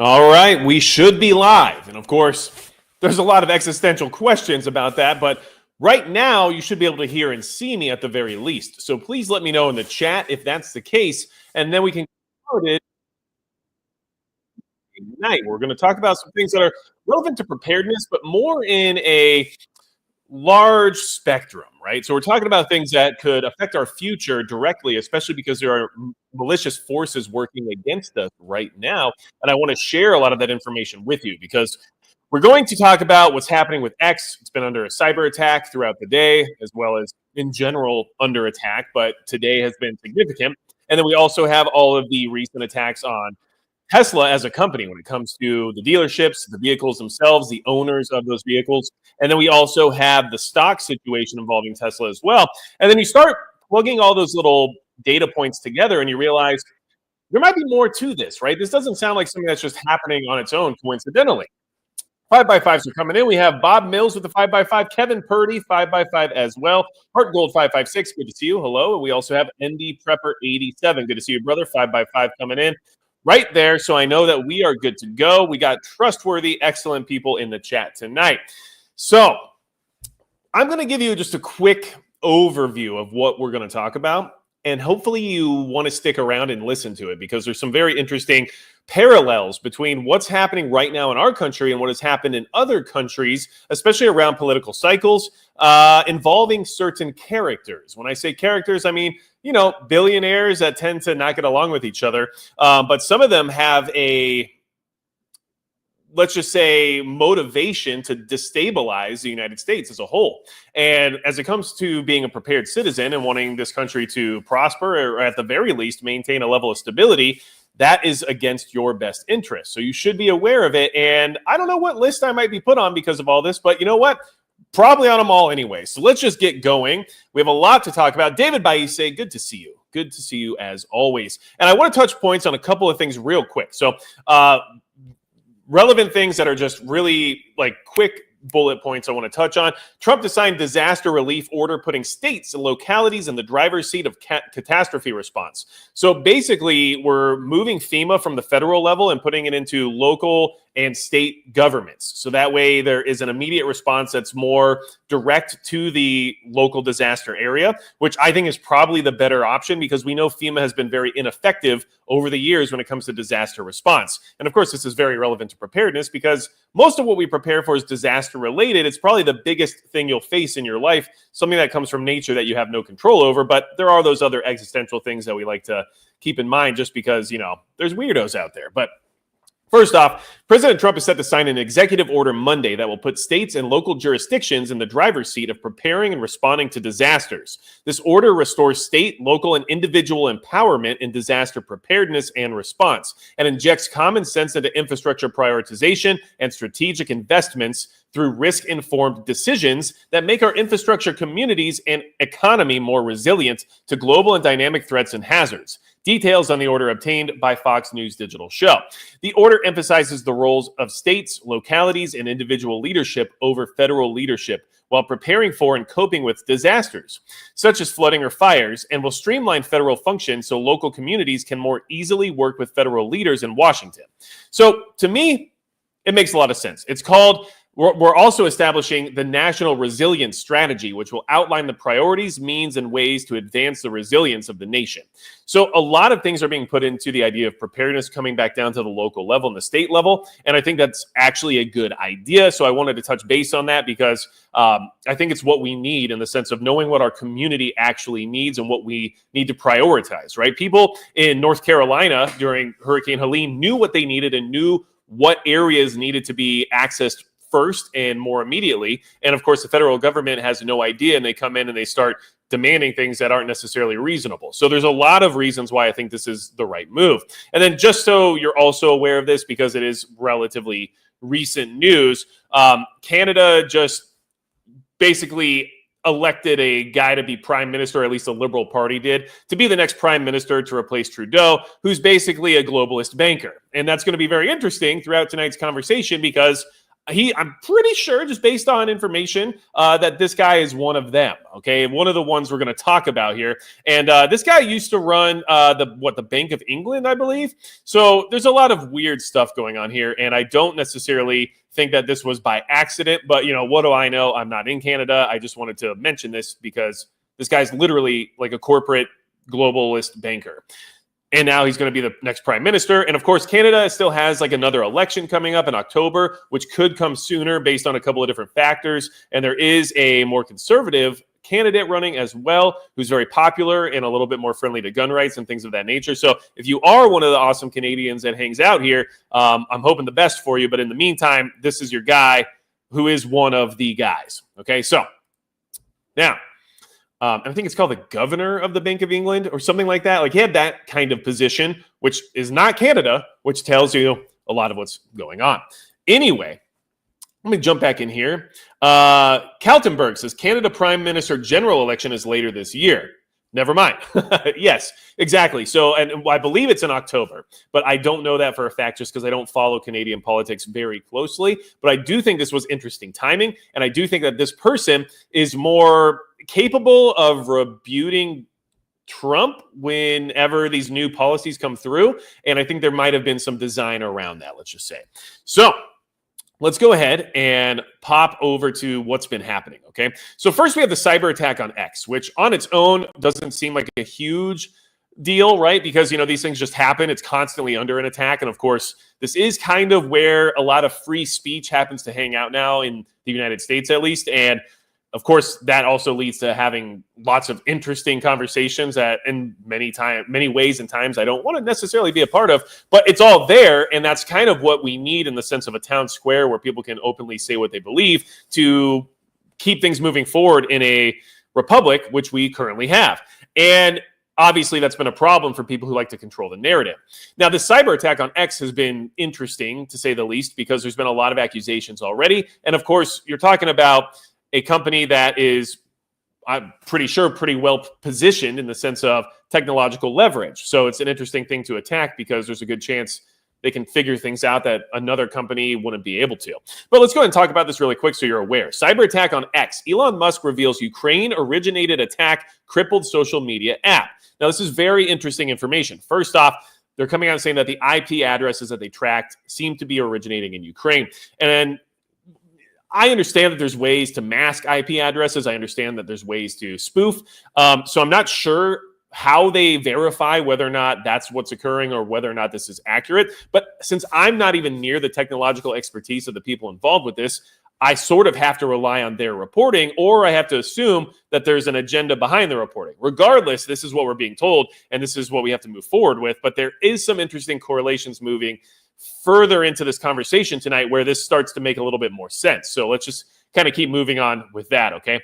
All right, we should be live. And of course, there's a lot of existential questions about that, but right now you should be able to hear and see me at the very least. So please let me know in the chat if that's the case, and then we can get started tonight. We're going to talk about some things that are relevant to preparedness, but more in a large spectrum, right? So we're talking about things that could affect our future directly, especially because there are malicious forces working against us right now. And I want to share a lot of that information with you because we're going to talk about what's happening with X. It's been under a cyber attack throughout the day, as well as in general under attack, but today has been significant. And then we also have all of the recent attacks on Tesla as a company when it comes to the dealerships, the vehicles themselves, the owners of those vehicles. And then we also have the stock situation involving Tesla as well. And then you start plugging all those little data points together and you realize there might be more to this, right? This doesn't sound like something that's just happening on its own coincidentally. 5x5s are coming in. We have Bob Mills with the 5x5, Kevin Purdy, 5x5 as well. Heart Gold 556, good to see you. Hello. And we also have ND Prepper 87. Good to see you, brother. 5x5 coming in right there. So I know that we are good to go. We got trustworthy, excellent people in the chat tonight. So I'm going to give you just a quick overview of what we're going to talk about. And hopefully you want to stick around and listen to it because there's some very interesting parallels between what's happening right now in our country and what has happened in other countries, especially around political cycles involving certain characters. When I say characters, I mean, you know, billionaires that tend to not get along with each other. But some of them have a, let's just say, motivation to destabilize the United States as a whole. And as it comes to being a prepared citizen and wanting this country to prosper, or at the very least maintain a level of stability, that is against your best interest. So you should be aware of it. And I don't know what list I might be put on because of all this, but you know what? Probably on them all anyway. So let's just get going. We have a lot to talk about. David Baise, good to see you. Good to see you as always. And I want to touch points on a couple of things real quick. So relevant things that are just really like quick bullet points I want to touch on. Trump to sign disaster relief order, putting states and localities in the driver's seat of catastrophe response. So basically, we're moving FEMA from the federal level and putting it into local and state governments. So that way there is an immediate response that's more direct to the local disaster area, which I think is probably the better option because we know FEMA has been very ineffective over the years when it comes to disaster response. And of course, this is very relevant to preparedness because most of what we prepare for is disaster related. It's probably the biggest thing you'll face in your life, something that comes from nature that you have no control over. But there are those other existential things that we like to keep in mind just because, you know, there's weirdos out there. But first off, President Trump is set to sign an executive order Monday that will put states and local jurisdictions in the driver's seat of preparing and responding to disasters. This order restores state, local, and individual empowerment in disaster preparedness and response and injects common sense into infrastructure prioritization and strategic investments through risk-informed decisions that make our infrastructure, communities, and economy more resilient to global and dynamic threats and hazards. Details on the order obtained by Fox News Digital show. The order emphasizes the roles of states, localities, and individual leadership over federal leadership while preparing for and coping with disasters, such as flooding or fires, and will streamline federal functions so local communities can more easily work with federal leaders in Washington. So to me, it makes a lot of sense. It's called We're also establishing the National Resilience Strategy, which will outline the priorities, means, and ways to advance the resilience of the nation. So a lot of things are being put into the idea of preparedness coming back down to the local level and the state level. And I think that's actually a good idea. So I wanted to touch base on that because I think it's what we need in the sense of knowing what our community actually needs and what we need to prioritize, right? People in North Carolina during Hurricane Helene knew what they needed and knew what areas needed to be accessed first and more immediately. And of course, the federal government has no idea, and they come in and they start demanding things that aren't necessarily reasonable. So there's a lot of reasons why I think this is the right move. And then just so you're also aware of this, because it is relatively recent news, Canada just basically elected a guy to be prime minister, or at least the Liberal Party did, to be the next prime minister to replace Trudeau, who's basically a globalist banker. And that's going to be very interesting throughout tonight's conversation because I'm pretty sure, just based on information, that this guy is one of them. Okay, one of the ones we're going to talk about here. And this guy used to run the Bank of England, I believe. So there's a lot of weird stuff going on here, and I don't necessarily think that this was by accident. But what do I know? I'm not in Canada. I just wanted to mention this because this guy's literally like a corporate globalist banker. And now he's going to be the next prime minister. And of course, Canada still has like another election coming up in October, which could come sooner based on a couple of different factors. And there is a more conservative candidate running as well, who's very popular and a little bit more friendly to gun rights and things of that nature. So if you are one of the awesome Canadians that hangs out here, I'm hoping the best for you. But in the meantime, this is your guy who is one of the guys. Okay, so now, I think it's called the governor of the Bank of England or something like that. Like he had that kind of position, which is not Canada, which tells you a lot of what's going on. Anyway, let me jump back in here. Kaltenberg says Canada Prime Minister general election is later this year. Never mind. Yes, exactly. So, and I believe it's in October, but I don't know that for a fact just because I don't follow Canadian politics very closely. But I do think this was interesting timing. And I do think that this person is more capable of rebuting Trump whenever these new policies come through. And I think there might have been some design around that, let's just say. So, let's go ahead and pop over to what's been happening, okay? So first we have the cyber attack on X, which on its own doesn't seem like a huge deal, right? Because, these things just happen. It's constantly under an attack. And of course, this is kind of where a lot of free speech happens to hang out now in the United States, at least. And of course, that also leads to having lots of interesting conversations that in many ways and times I don't want to necessarily be a part of, but it's all there. And that's kind of what we need in the sense of a town square where people can openly say what they believe to keep things moving forward in a republic, which we currently have. And obviously, that's been a problem for people who like to control the narrative. Now, the cyber attack on X has been interesting, to say the least, because there's been a lot of accusations already. And of course, you're talking about a company that is, I'm pretty sure, pretty well positioned in the sense of technological leverage. So it's an interesting thing to attack because there's a good chance they can figure things out that another company wouldn't be able to. But let's go ahead and talk about this really quick so you're aware. Cyber attack on X. Elon Musk reveals Ukraine-originated attack crippled social media app. Now, this is very interesting information. First off, they're coming out saying that the IP addresses that they tracked seem to be originating in Ukraine. And I understand that there's ways to mask IP addresses. I understand that there's ways to spoof. So I'm not sure how they verify whether or not that's what's occurring or whether or not this is accurate. But since I'm not even near the technological expertise of the people involved with this, I sort of have to rely on their reporting, or I have to assume that there's an agenda behind the reporting. Regardless, this is what we're being told, and this is what we have to move forward with. But there is some interesting correlations moving further into this conversation tonight where this starts to make a little bit more sense. So let's just kind of keep moving on with that, okay?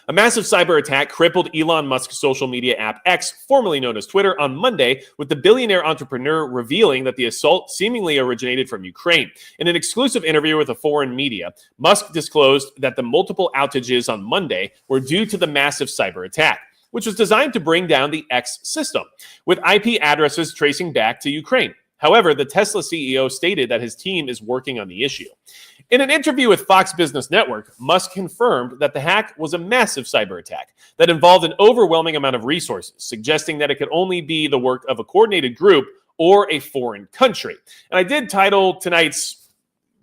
A massive cyber attack crippled Elon Musk's social media app X, formerly known as Twitter, on Monday, with the billionaire entrepreneur revealing that the assault seemingly originated from Ukraine. In an exclusive interview with a foreign media, Musk disclosed that the multiple outages on Monday were due to the massive cyber attack, which was designed to bring down the X system, with IP addresses tracing back to Ukraine. However, the Tesla CEO stated that his team is working on the issue. In an interview with Fox Business Network, Musk confirmed that the hack was a massive cyber attack that involved an overwhelming amount of resources, suggesting that it could only be the work of a coordinated group or a foreign country. And I did title tonight's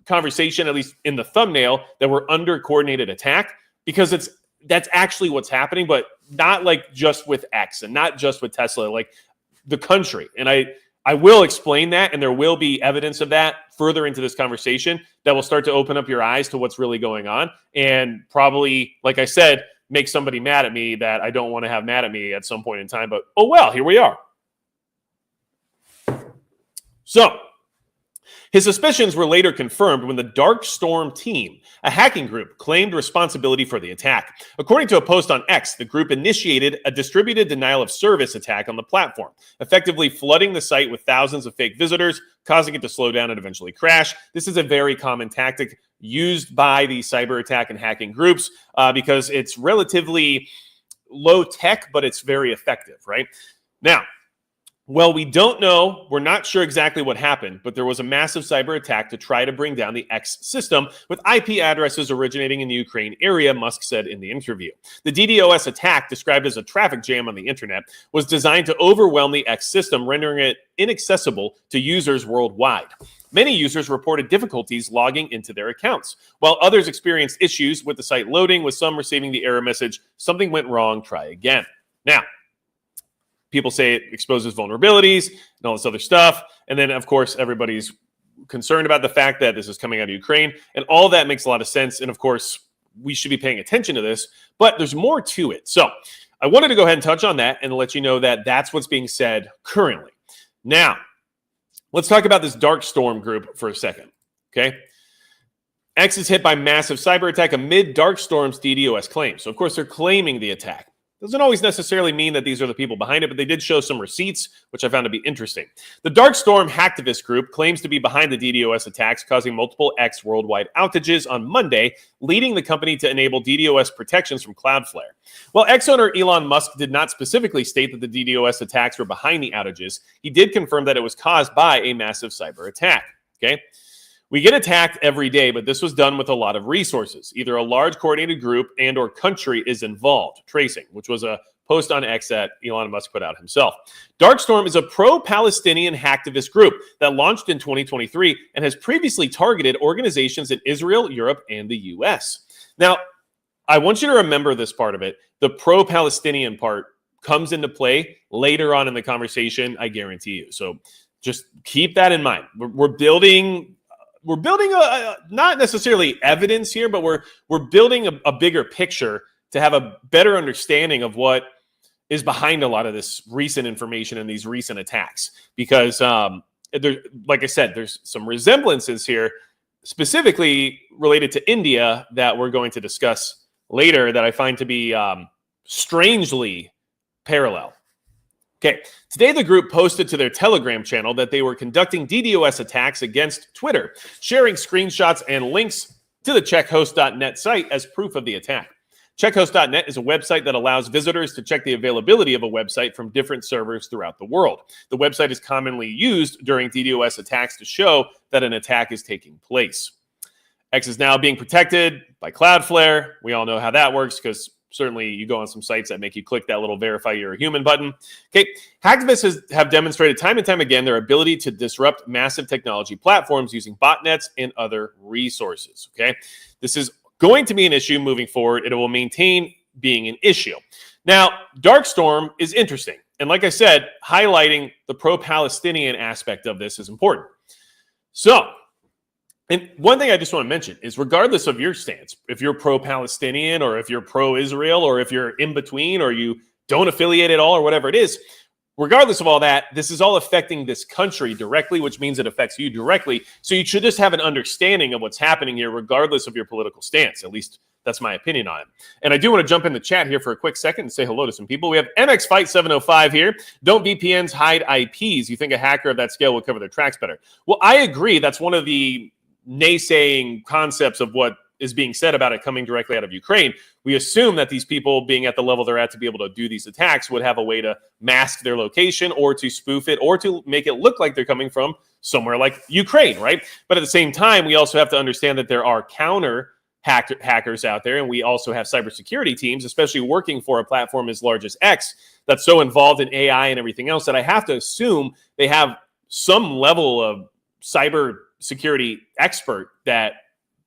conversation, at least in the thumbnail, that we're under coordinated attack, because that's actually what's happening, but not like just with X and not just with Tesla, like the country. And I will explain that, and there will be evidence of that further into this conversation that will start to open up your eyes to what's really going on and probably, like I said, make somebody mad at me that I don't want to have mad at me at some point in time. But, oh well, here we are. So, his suspicions were later confirmed when the Dark Storm team, a hacking group, claimed responsibility for the attack. According to a post on X, the group initiated a distributed denial of service attack on the platform, effectively flooding the site with thousands of fake visitors, causing it to slow down and eventually crash. This is a very common tactic used by the cyber attack and hacking groups because it's relatively low tech, but it's very effective, right? Now, Well, we don't know. We're not sure exactly what happened, but there was a massive cyber attack to try to bring down the X system with IP addresses originating in the Ukraine area, Musk said in the interview. The DDoS attack, described as a traffic jam on the internet, was designed to overwhelm the X system, rendering it inaccessible to users worldwide. Many users reported difficulties logging into their accounts, while others experienced issues with the site loading, with some receiving the error message, "Something went wrong, try again." Now, people say it exposes vulnerabilities and all this other stuff. And then, of course, everybody's concerned about the fact that this is coming out of Ukraine. And all that makes a lot of sense. And, of course, we should be paying attention to this. But there's more to it. So I wanted to go ahead and touch on that and let you know that that's what's being said currently. Now, let's talk about this dark storm group for a second. Okay. X is hit by massive cyber attack amid dark storm's DDoS claims. So, of course, they're claiming the attack. Doesn't always necessarily mean that these are the people behind it, but they did show some receipts, which I found to be interesting. The Dark Storm hacktivist group claims to be behind the DDoS attacks, causing multiple X worldwide outages on Monday, leading the company to enable DDoS protections from Cloudflare. While X owner Elon Musk did not specifically state that the DDoS attacks were behind the outages, he did confirm that it was caused by a massive cyber attack. Okay? We get attacked every day, but this was done with a lot of resources. Either a large coordinated group and or country is involved. Tracing, which was a post on X that Elon Musk put out himself. Darkstorm is a pro-Palestinian hacktivist group that launched in 2023 and has previously targeted organizations in Israel, Europe, and the US. Now, I want you to remember this part of it. The pro-Palestinian part comes into play later on in the conversation, I guarantee you. So just keep that in mind. We're building a not necessarily evidence here, but we're building a bigger picture to have a better understanding of what is behind a lot of this recent information and these recent attacks. Because, like I said, there's some resemblances here, specifically related to India, that we're going to discuss later, that I find to be strangely parallel. Okay, today the group posted to their Telegram channel that they were conducting DDoS attacks against Twitter, sharing screenshots and links to the checkhost.net site as proof of the attack. Checkhost.net is a website that allows visitors to check the availability of a website from different servers throughout the world. The website is commonly used during DDoS attacks to show that an attack is taking place. X is now being protected by Cloudflare. We all know how that works, because certainly you go on some sites that make you click that little verify you're a human button. Okay, hacktivists have demonstrated time and time again their ability to disrupt massive technology platforms using botnets and other resources. Okay, this is going to be an issue moving forward. It will maintain being an issue. Now, Darkstorm is interesting. And like I said, highlighting the pro-Palestinian aspect of this is important. So, and one thing I just want to mention is, regardless of your stance, if you're pro-Palestinian or if you're pro-Israel or if you're in between or you don't affiliate at all or whatever it is, regardless of all that, this is all affecting this country directly, which means it affects you directly. So you should just have an understanding of what's happening here, regardless of your political stance. At least that's my opinion on it. And I do want to jump in the chat here for a quick second and say hello to some people. We have MX Fight 705 here. Don't VPNs hide IPs? You think a hacker of that scale would cover their tracks better? Well, I agree. That's one of the naysaying concepts of what is being said about it coming directly out of Ukraine. We assume that these people, being at the level they're at to be able to do these attacks, would have a way to mask their location or to spoof it or to make it look like they're coming from somewhere like Ukraine, right? But at the same time, we also have to understand that there are counter hackers out there, and we also have cybersecurity teams, especially working for a platform as large as X, that's so involved in AI and everything else, that I have to assume they have some level of cyber security expert that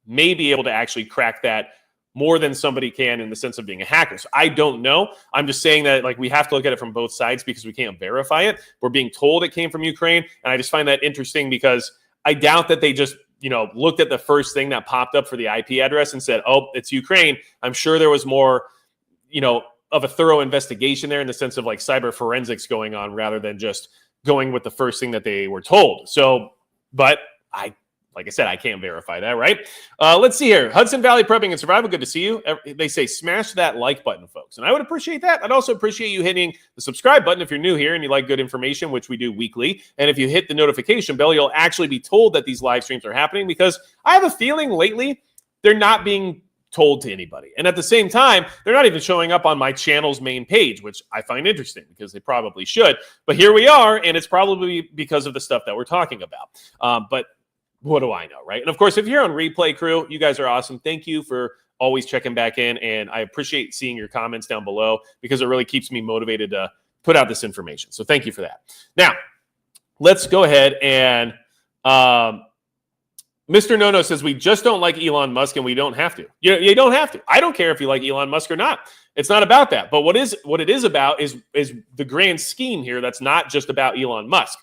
may be able to actually crack that more than somebody can in the sense of being a hacker. So I don't know. I'm just saying that, like, we have to look at it from both sides because we can't verify it. We're being told it came from Ukraine, and I just find that interesting because I doubt that they just, looked at the first thing that popped up for the IP address and said, oh, it's Ukraine. I'm sure there was more, of a thorough investigation there in the sense of like cyber forensics going on rather than just going with the first thing that they were told. So, but like I said, I can't verify that, right? Let's see here. Hudson Valley Prepping and Survival, good to see you. They say smash that like button, folks. And I would appreciate that. I'd also appreciate you hitting the subscribe button if you're new here and you like good information, which we do weekly. And if you hit the notification bell, you'll actually be told that these live streams are happening, because I have a feeling lately they're not being told to anybody. And at the same time, they're not even showing up on my channel's main page, which I find interesting because they probably should. But here we are, and it's probably because of the stuff that we're talking about. But what do I know, right? And of course, if you're on replay, crew, you guys are awesome. Thank you for always checking back in, and I appreciate seeing your comments down below because it really keeps me motivated to put out this information. So thank you for that. Now, let's go ahead and Mr. Nono says we just don't like Elon Musk and we don't have to. You don't have to. I don't care if you like Elon Musk or not. It's not about that. But what it is about is the grand scheme here. That's not just about Elon Musk.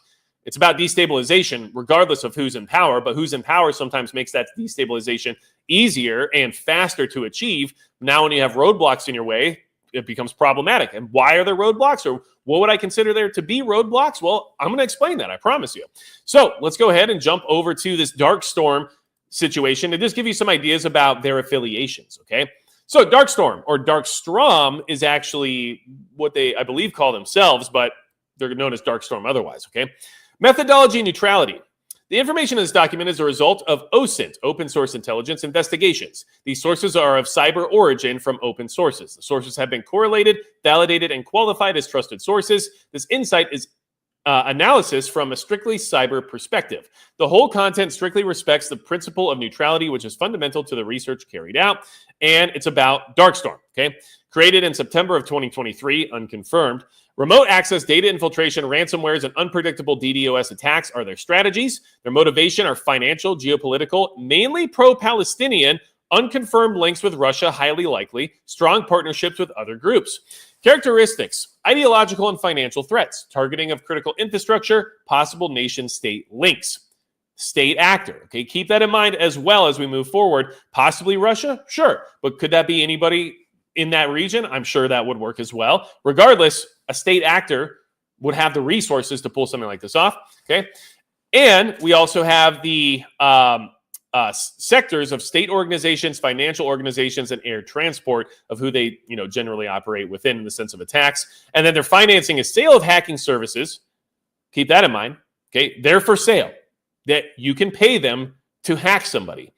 It's about destabilization, regardless of who's in power. But who's in power sometimes makes that destabilization easier and faster to achieve. Now, when you have roadblocks in your way, it becomes problematic. And why are there roadblocks, or what would I consider there to be roadblocks? Well, I'm going to explain that, I promise you. So let's go ahead and jump over to this Dark Storm situation and just give you some ideas about their affiliations, okay? So Dark Storm, or Dark Strom, is actually what they, I believe, call themselves, but they're known as Dark Storm otherwise, okay? Methodology neutrality. The information in this document is a result of OSINT, open source intelligence investigations. These sources are of cyber origin from open sources. The sources have been correlated, validated, and qualified as trusted sources. This insight is analysis from a strictly cyber perspective. The whole content strictly respects the principle of neutrality, which is fundamental to the research carried out. And it's about Darkstorm, okay? Created in September of 2023, unconfirmed. Remote access, data infiltration, ransomwares, and unpredictable DDoS attacks are their strategies. Their motivation are financial, geopolitical, mainly pro-Palestinian, unconfirmed links with Russia, highly likely, strong partnerships with other groups. Characteristics: ideological and financial threats, targeting of critical infrastructure, possible nation-state links. State actor, okay? Keep that in mind as well as we move forward. Possibly Russia? Sure. But could that be anybody in that region? I'm sure that would work as well. Regardless, a state actor would have the resources to pull something like this off, okay? And we also have the sectors of state organizations, financial organizations, and air transport of who they, generally operate within in the sense of attacks. And then their financing is sale of hacking services. Keep that in mind, okay? They're for sale, that you can pay them to hack somebody.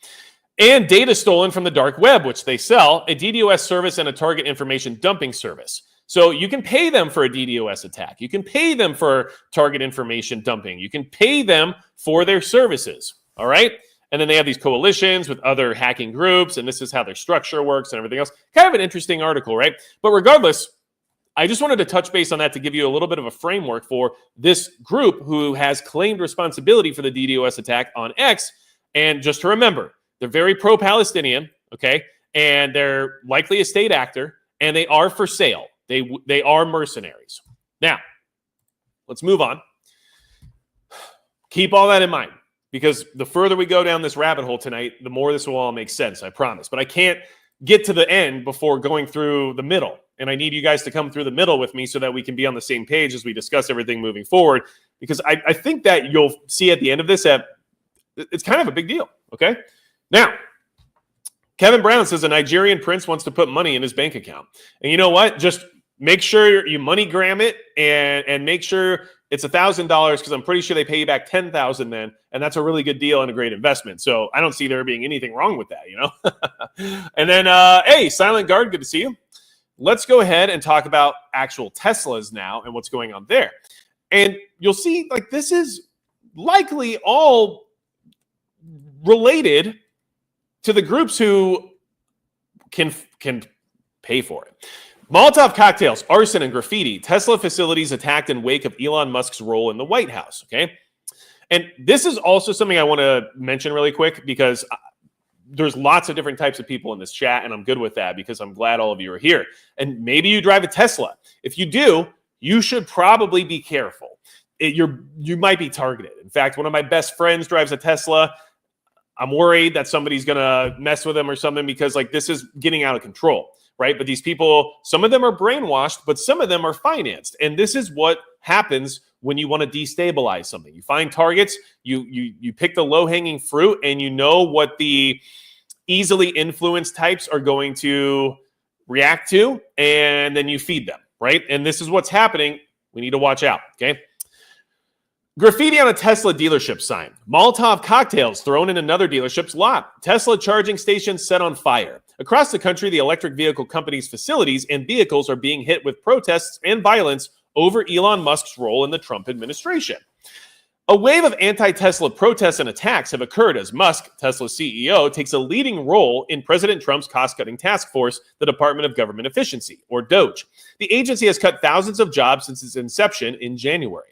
And data stolen from the dark web, which they sell, a DDoS service and a target information dumping service. So you can pay them for a DDoS attack. You can pay them for target information dumping. You can pay them for their services, all right? And then they have these coalitions with other hacking groups, and this is how their structure works and everything else. Kind of an interesting article, right? But regardless, I just wanted to touch base on that to give you a little bit of a framework for this group who has claimed responsibility for the DDoS attack on X. And just to remember, they're very pro-Palestinian, okay? And they're likely a state actor, and they are for sale. They are mercenaries. Now, let's move on. Keep all that in mind, because the further we go down this rabbit hole tonight, the more this will all make sense, I promise. But I can't get to the end before going through the middle. And I need you guys to come through the middle with me so that we can be on the same page as we discuss everything moving forward. Because I think that you'll see at the end of this that it's kind of a big deal, okay? Now, Kevin Brown says a Nigerian prince wants to put money in his bank account. And you know what? Just make sure you MoneyGram it and make sure it's $1,000, because I'm pretty sure they pay you back $10,000 then, and that's a really good deal and a great investment. So I don't see there being anything wrong with that, And then, hey, Silent Guard, good to see you. Let's go ahead and talk about actual Teslas now and what's going on there. And you'll see, like, this is likely all related to the groups who can pay for it. Molotov cocktails, arson, and graffiti. Tesla facilities attacked in wake of Elon Musk's role in the White House, okay? And this is also something I want to mention really quick, because there's lots of different types of people in this chat, and I'm good with that because I'm glad all of you are here. And maybe you drive a Tesla. If you do, you should probably be careful. You might be targeted. In fact, one of my best friends drives a Tesla. I'm worried that somebody's going to mess with him or something, because like this is getting out of control, right? But these people, some of them are brainwashed, but some of them are financed. And this is what happens when you want to destabilize something. You find targets, you pick the low-hanging fruit, and you know what the easily influenced types are going to react to, and then you feed them, right? And this is what's happening. We need to watch out, okay? Graffiti on a Tesla dealership sign. Molotov cocktails thrown in another dealership's lot. Tesla charging station set on fire. Across the country, the electric vehicle companies' facilities and vehicles are being hit with protests and violence over Elon Musk's role in the Trump administration. A wave of anti-Tesla protests and attacks have occurred as Musk, Tesla's CEO, takes a leading role in President Trump's cost-cutting task force, the Department of Government Efficiency, or DOGE. The agency has cut thousands of jobs since its inception in January.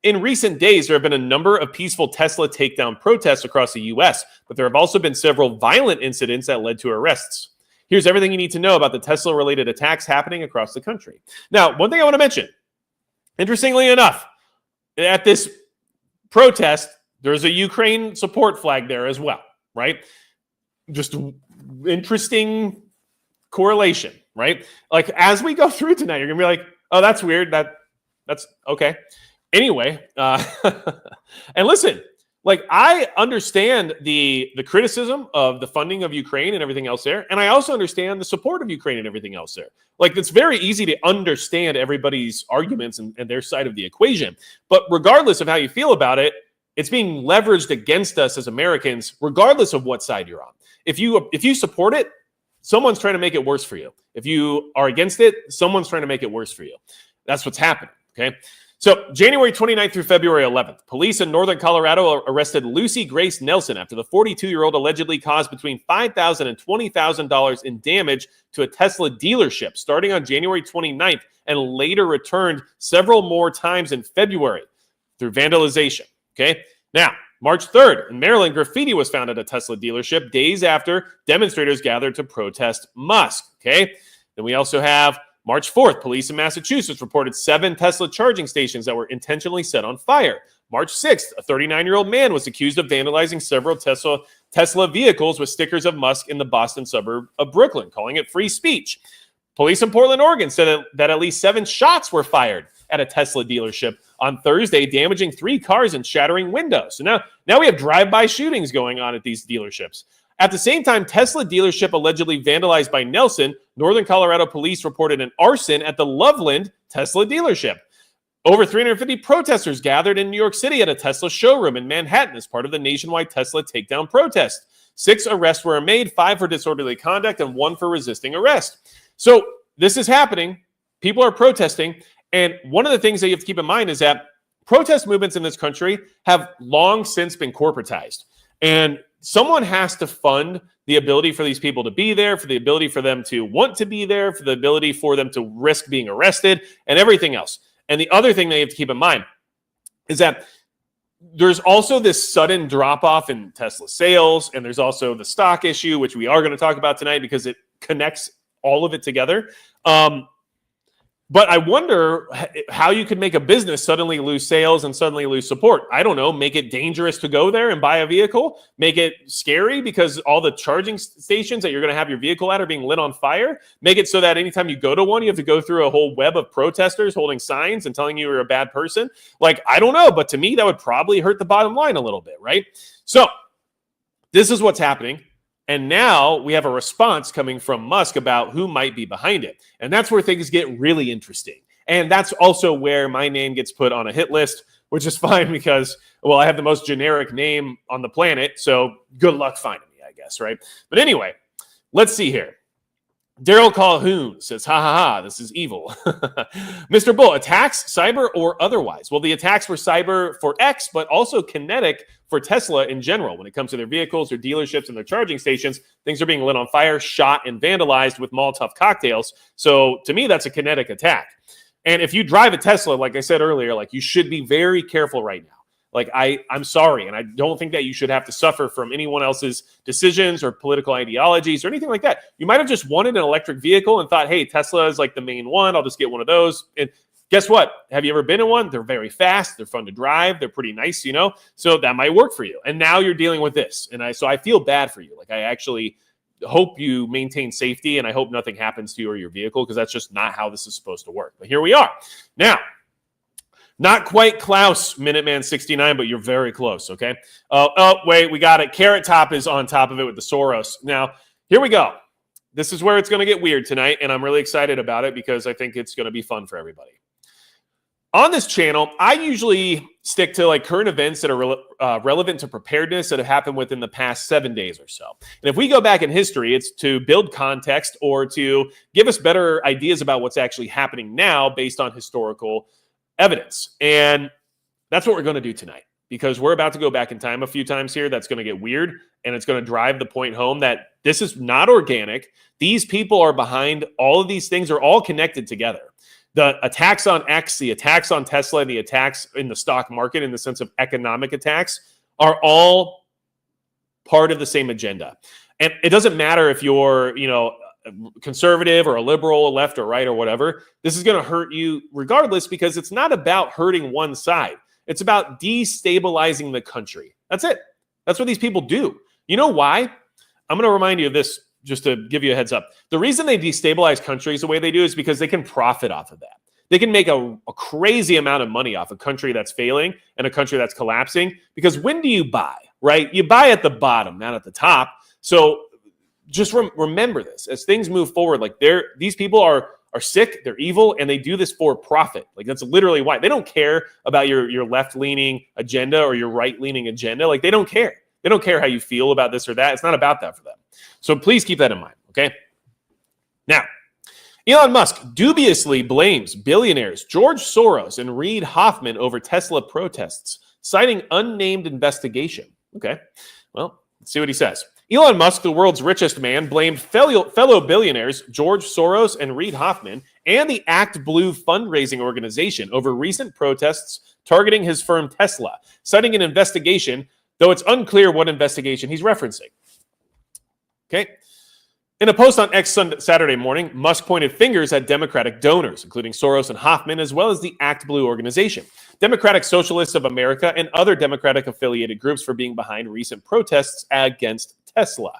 In recent days, there have been a number of peaceful Tesla takedown protests across the U.S., but there have also been several violent incidents that led to arrests. Here's everything you need to know about the Tesla-related attacks happening across the country. Now, one thing I want to mention, interestingly enough, at this protest, there's a Ukraine support flag there as well, right? Just interesting correlation, right? Like, as we go through tonight, you're going to be like, oh, that's weird. That's okay. Anyway, and listen, like, I understand the criticism of the funding of Ukraine and everything else there, and I also understand the support of Ukraine and everything else there. Like, it's very easy to understand everybody's arguments and their side of the equation. But regardless of how you feel about it, it's being leveraged against us as Americans, regardless of what side you're on. If you support it, someone's trying to make it worse for you. If you are against it, someone's trying to make it worse for you. That's what's happening, okay? So January 29th through February 11th, police in northern Colorado arrested Lucy Grace Nelson after the 42-year-old allegedly caused between $5,000 and $20,000 in damage to a Tesla dealership starting on January 29th and later returned several more times in February through vandalization. Okay. Now, March 3rd, in Maryland, graffiti was found at a Tesla dealership days after demonstrators gathered to protest Musk. Okay. Then we also have March 4th, police in Massachusetts reported 7 Tesla charging stations that were intentionally set on fire. March 6th, a 39-year-old man was accused of vandalizing several Tesla vehicles with stickers of Musk in the Boston suburb of Brooklyn, calling it free speech. Police in Portland, Oregon said that at least 7 shots were fired at a Tesla dealership on Thursday, damaging 3 cars and shattering windows. So now we have drive-by shootings going on at these dealerships. At the same time, Tesla dealership allegedly vandalized by Nelson, Northern Colorado police reported an arson at the Loveland Tesla dealership. Over 350 protesters gathered in New York City at a Tesla showroom in Manhattan as part of the nationwide Tesla takedown protest. 6 arrests were made, 5 for disorderly conduct, and 1 for resisting arrest. So this is happening. People are protesting. And one of the things that you have to keep in mind is that protest movements in this country have long since been corporatized. And someone has to fund the ability for these people to be there, for the ability for them to want to be there, for the ability for them to risk being arrested, and everything else. And the other thing that you have to keep in mind is that there's also this sudden drop-off in Tesla sales, and there's also the stock issue, which we are going to talk about tonight because it connects all of it together. But I wonder how you could make a business suddenly lose sales and suddenly lose support. I don't know, make it dangerous to go there and buy a vehicle, make it scary because all the charging stations that you're going to have your vehicle at are being lit on fire, make it so that anytime you go to one, you have to go through a whole web of protesters holding signs and telling you you're a bad person. Like, I don't know, but to me, that would probably hurt the bottom line a little bit, right? So this is what's happening. And now we have a response coming from Musk about who might be behind it. And that's where things get really interesting. And that's also where my name gets put on a hit list, which is fine because, well, I have the most generic name on the planet. So good luck finding me, I guess, right? But anyway, let's see here. Daryl Calhoun says, ha ha ha, this is evil. Mr. Bull, attacks, cyber or otherwise? Well, the attacks were cyber for X, but also kinetic for Tesla in general. When it comes to their vehicles, their dealerships, and their charging stations, things are being lit on fire, shot, and vandalized with Molotov cocktails. So to me, that's a kinetic attack. And if you drive a Tesla, like I said earlier, like, you should be very careful right now. Like, I'm sorry, and I don't think that you should have to suffer from anyone else's decisions or political ideologies or anything like that. You might have just wanted an electric vehicle and thought, hey, Tesla is like the main one. I'll just get one of those. And guess what? Have you ever been in one? They're very fast. They're fun to drive. They're pretty nice, you know? So that might work for you. And now you're dealing with this. And so I feel bad for you. Like, I actually hope you maintain safety, and I hope nothing happens to you or your vehicle, because that's just not how this is supposed to work. But here we are. Now, not quite Klaus Minuteman 69, but you're very close, okay? Oh, wait, we got it. Carrot Top is on top of it with the Soros. Now, here we go. This is where it's going to get weird tonight, and I'm really excited about it because I think it's going to be fun for everybody. On this channel, I usually stick to like current events that are relevant to preparedness that have happened within the past 7 days or so. And if we go back in history, it's to build context or to give us better ideas about what's actually happening now based on historical evidence. And that's what we're going to do tonight, because we're about to go back in time a few times here. That's going to get weird, and it's going to drive the point home that this is not organic. These people are behind all of these things, are all connected together. The attacks on X, the attacks on Tesla, and the attacks in the stock market in the sense of economic attacks are all part of the same agenda. And it doesn't matter if you're, conservative or a liberal, a left or right or whatever. This is going to hurt you regardless, because it's not about hurting one side. It's about destabilizing the country. That's it. That's what these people do. You know why? I'm going to remind you of this just to give you a heads up. The reason they destabilize countries the way they do is because they can profit off of that. They can make a crazy amount of money off a country that's failing and a country that's collapsing. Because when do you buy, right? You buy at the bottom, not at the top. So just remember this. As things move forward, like these people are sick, they're evil, and they do this for profit. Like that's literally why. They don't care about your left-leaning agenda or your right-leaning agenda. Like they don't care. They don't care how you feel about this or that. It's not about that for them. So please keep that in mind, okay? Now, Elon Musk dubiously blames billionaires George Soros and Reid Hoffman over Tesla protests, citing unnamed investigation. Okay, well, let's see what he says. Elon Musk, the world's richest man, blamed fellow billionaires George Soros and Reid Hoffman and the Act Blue fundraising organization over recent protests targeting his firm Tesla, citing an investigation, though it's unclear what investigation he's referencing. Okay. In a post on X Saturday morning, Musk pointed fingers at Democratic donors, including Soros and Hoffman, as well as the Act Blue organization, Democratic Socialists of America, and other Democratic-affiliated groups for being behind recent protests against Tesla.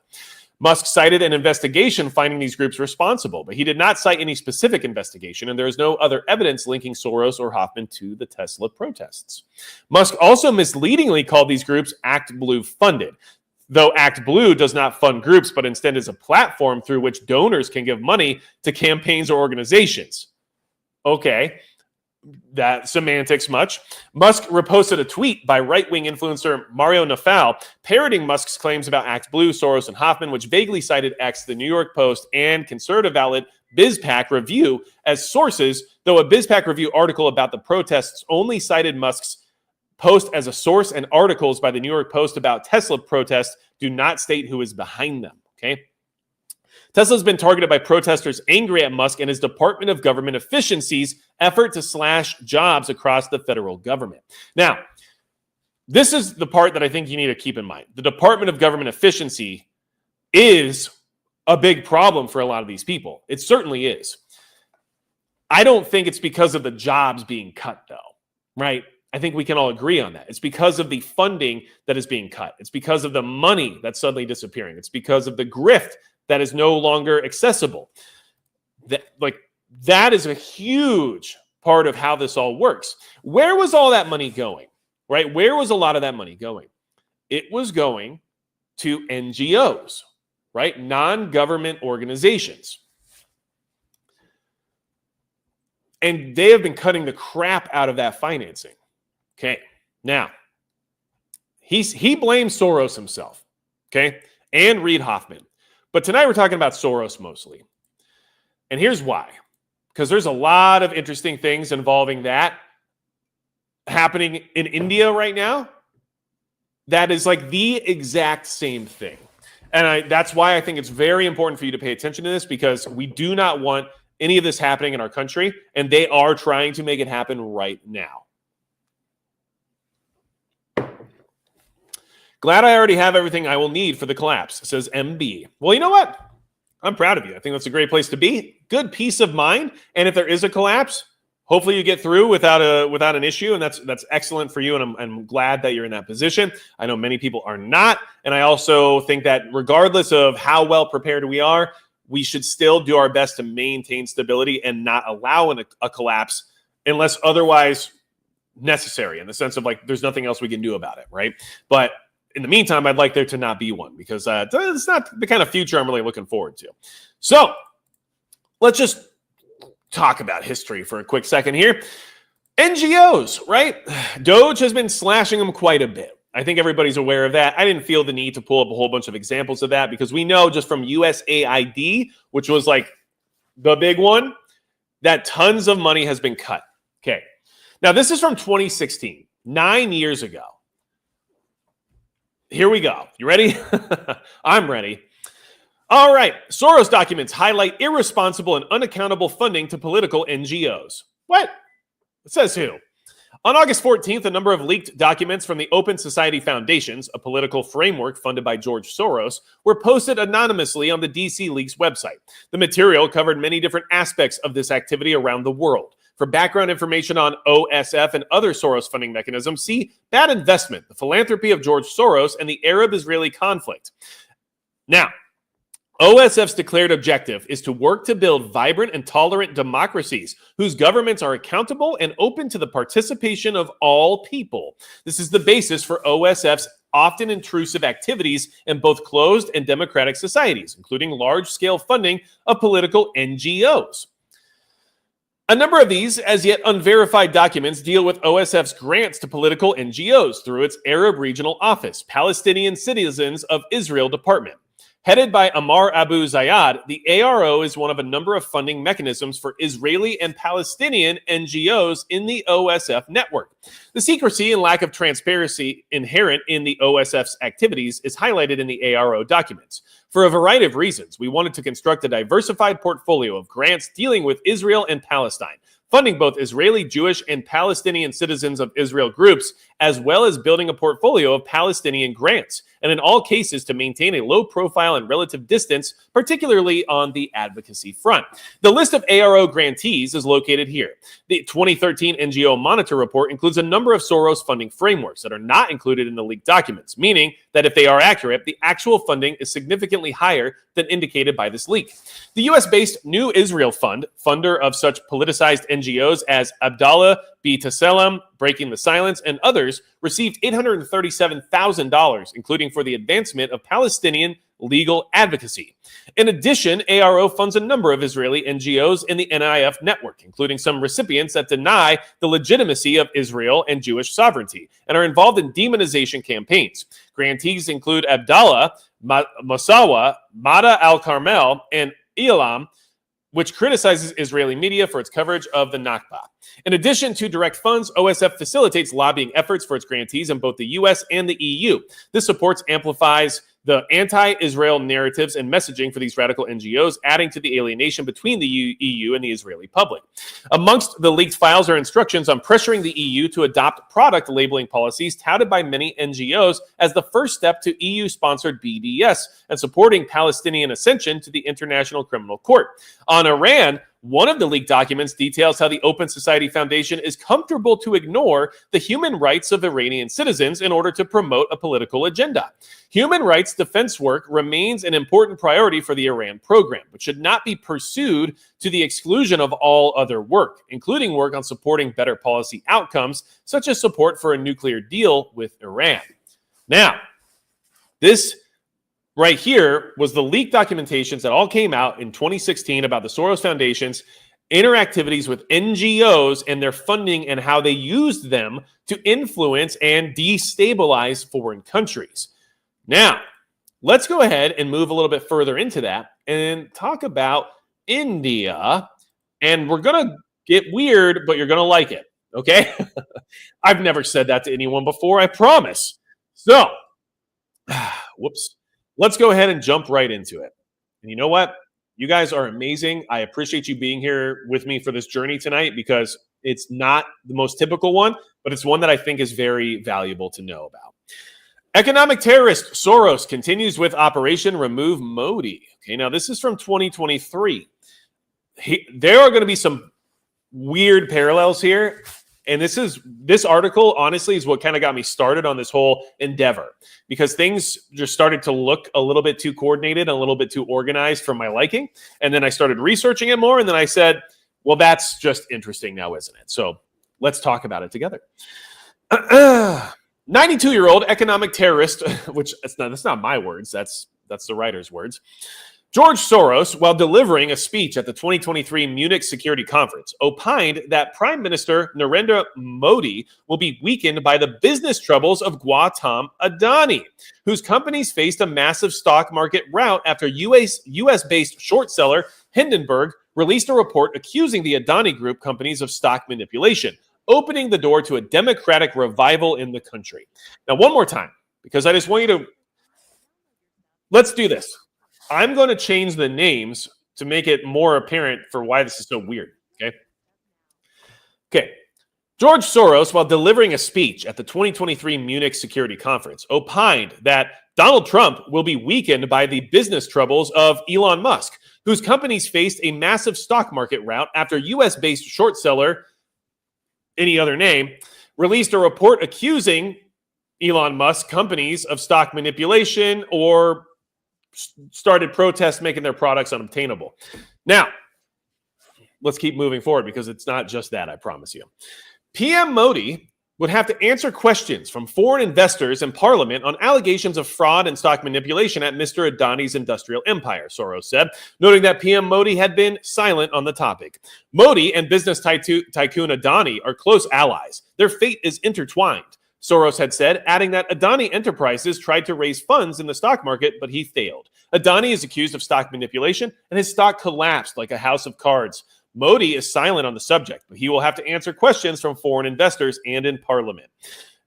Musk cited an investigation finding these groups responsible, but he did not cite any specific investigation, and there is no other evidence linking Soros or Hoffman to the Tesla protests. Musk also misleadingly called these groups Act Blue funded, though Act Blue does not fund groups, but instead is a platform through which donors can give money to campaigns or organizations. Okay, that semantics much. Musk reposted a tweet by right-wing influencer Mario Nafal parroting Musk's claims about Act Blue, Soros, and Hoffman, which vaguely cited X, the New York Post, and conservative outlet BizPac Review as sources, though a BizPac Review article about the protests only cited Musk's post as a source, and articles by the New York Post about Tesla protests do not state who is behind them. Okay. Tesla's been targeted by protesters angry at Musk and his Department of Government Efficiency's effort to slash jobs across the federal government. Now, this is the part that I think you need to keep in mind. The Department of Government Efficiency is a big problem for a lot of these people. It certainly is. I don't think it's because of the jobs being cut, though, right? I think we can all agree on that. It's because of the funding that is being cut. It's because of the money that's suddenly disappearing. It's because of the grift that is no longer accessible. That is a huge part of how this all works. Where was all that money going, right? Where was a lot of that money going? It was going to NGOs, right? Non-government organizations. And they have been cutting the crap out of that financing. Okay, now, he blames Soros himself, okay, and Reid Hoffman. But tonight we're talking about Soros mostly. And here's why. Because there's a lot of interesting things involving that happening in India right now that is like the exact same thing. And that's why I think it's very important for you to pay attention to this, because we do not want any of this happening in our country, and they are trying to make it happen right now. Glad I already have everything I will need for the collapse, says MB. Well, you know what? I'm proud of you. I think that's a great place to be. Good peace of mind. And if there is a collapse, hopefully you get through without an issue. And that's excellent for you. And I'm glad that you're in that position. I know many people are not. And I also think that regardless of how well prepared we are, we should still do our best to maintain stability and not allow a collapse unless otherwise necessary, in the sense of like there's nothing else we can do about it, right? But in the meantime, I'd like there to not be one, because it's not the kind of future I'm really looking forward to. So let's just talk about history for a quick second here. NGOs, right? Doge has been slashing them quite a bit. I think everybody's aware of that. I didn't feel the need to pull up a whole bunch of examples of that because we know just from USAID, which was like the big one, that tons of money has been cut. Okay. Now, this is from 2016, 9 years ago. Here we go. You ready? I'm ready. All right. Soros documents highlight irresponsible and unaccountable funding to political NGOs. What? It says who? On August 14th, a number of leaked documents from the Open Society Foundations, a political framework funded by George Soros, were posted anonymously on the DC Leaks website. The material covered many different aspects of this activity around the world. For background information on OSF and other Soros funding mechanisms, see Bad Investment, the Philanthropy of George Soros, and the Arab-Israeli Conflict. Now, OSF's declared objective is to work to build vibrant and tolerant democracies whose governments are accountable and open to the participation of all people. This is the basis for OSF's often intrusive activities in both closed and democratic societies, including large-scale funding of political NGOs. A number of these, as yet unverified documents, deal with OSF's grants to political NGOs through its Arab Regional Office, Palestinian Citizens of Israel Department. Headed by Amar Abu Zayad, the ARO is one of a number of funding mechanisms for Israeli and Palestinian NGOs in the OSF network. The secrecy and lack of transparency inherent in the OSF's activities is highlighted in the ARO documents. For a variety of reasons, we wanted to construct a diversified portfolio of grants dealing with Israel and Palestine, funding both Israeli, Jewish, and Palestinian citizens of Israel groups, as well as building a portfolio of Palestinian grants, and in all cases to maintain a low profile and relative distance, particularly on the advocacy front. The list of ARO grantees is located here. The 2013 NGO Monitor report includes a number of Soros funding frameworks that are not included in the leaked documents, meaning that if they are accurate, the actual funding is significantly higher than indicated by this leak. The US-based New Israel Fund, funder of such politicized NGOs as Abdallah B. Tassalam, Breaking the Silence, and others, received $837,000, including for the advancement of Palestinian legal advocacy. In addition, ARO funds a number of Israeli NGOs in the NIF network, including some recipients that deny the legitimacy of Israel and Jewish sovereignty and are involved in demonization campaigns. Grantees include Abdallah, Mosawa, Mada al-Carmel, and Elam, which criticizes Israeli media for its coverage of the Nakba. In addition to direct funds, OSF facilitates lobbying efforts for its grantees in both the US and the EU. This supports amplifies the anti-Israel narratives and messaging for these radical NGOs, adding to the alienation between the EU and the Israeli public. Amongst the leaked files are instructions on pressuring the EU to adopt product labeling policies touted by many NGOs as the first step to EU-sponsored BDS and supporting Palestinian ascension to the International Criminal Court. On Iran, one of the leaked documents details how the Open Society Foundation is comfortable to ignore the human rights of Iranian citizens in order to promote a political agenda. Human rights defense work remains an important priority for the Iran program, but should not be pursued to the exclusion of all other work, including work on supporting better policy outcomes, such as support for a nuclear deal with Iran. Now, this right here was the leaked documentations that all came out in 2016 about the Soros Foundation's interactivities with NGOs and their funding and how they used them to influence and destabilize foreign countries. Now, let's go ahead and move a little bit further into that and talk about India. And we're going to get weird, but you're going to like it, okay? I've never said that to anyone before, I promise. So, whoops. Let's go ahead and jump right into it. And you know what? You guys are amazing. I appreciate you being here with me for this journey tonight because it's not the most typical one, but it's one that I think is very valuable to know about. Economic terrorist Soros continues with Operation Remove Modi. Okay, now this is from 2023. There are going to be some weird parallels here. And this article, honestly, is what kind of got me started on this whole endeavor because things just started to look a little bit too coordinated, a little bit too organized for my liking. And then I started researching it more. And then I said, well, that's just interesting now, isn't it? So let's talk about it together. 92-year-old economic terrorist, which that's not my words. That's the writer's words. George Soros, while delivering a speech at the 2023 Munich Security Conference, opined that Prime Minister Narendra Modi will be weakened by the business troubles of Gautam Adani, whose companies faced a massive stock market rout after US-based short seller Hindenburg released a report accusing the Adani Group companies of stock manipulation, opening the door to a democratic revival in the country. Now, one more time, because I just want you to... Let's do this. I'm going to change the names to make it more apparent for why this is so weird, okay? Okay. George Soros, while delivering a speech at the 2023 Munich Security Conference, opined that Donald Trump will be weakened by the business troubles of Elon Musk, whose companies faced a massive stock market rout after US-based short seller, any other name, released a report accusing Elon Musk companies of stock manipulation or started protests making their products unobtainable. Now, let's keep moving forward because it's not just that, I promise you. PM Modi would have to answer questions from foreign investors in parliament on allegations of fraud and stock manipulation at Mr. Adani's industrial empire, Soros said, noting that PM Modi had been silent on the topic. Modi and business tycoon Adani are close allies. Their fate is intertwined, Soros had said, adding that Adani Enterprises tried to raise funds in the stock market, but he failed. Adani is accused of stock manipulation, and his stock collapsed like a house of cards. Modi is silent on the subject, but he will have to answer questions from foreign investors and in parliament.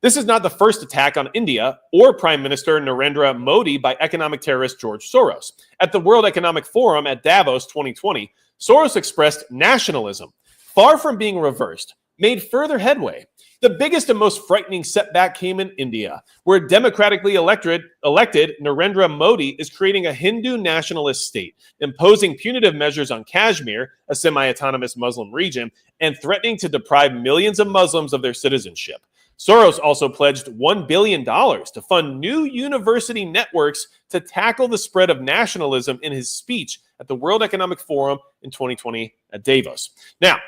This is not the first attack on India or Prime Minister Narendra Modi by economic terrorist George Soros. At the World Economic Forum at Davos 2020, Soros expressed nationalism, far from being reversed, made further headway. The biggest and most frightening setback came in India, where democratically elected Narendra Modi is creating a Hindu nationalist state, imposing punitive measures on Kashmir, a semi-autonomous Muslim region, and threatening to deprive millions of Muslims of their citizenship. Soros also pledged $1 billion to fund new university networks to tackle the spread of nationalism in his speech at the World Economic Forum in 2020 at Davos. Now,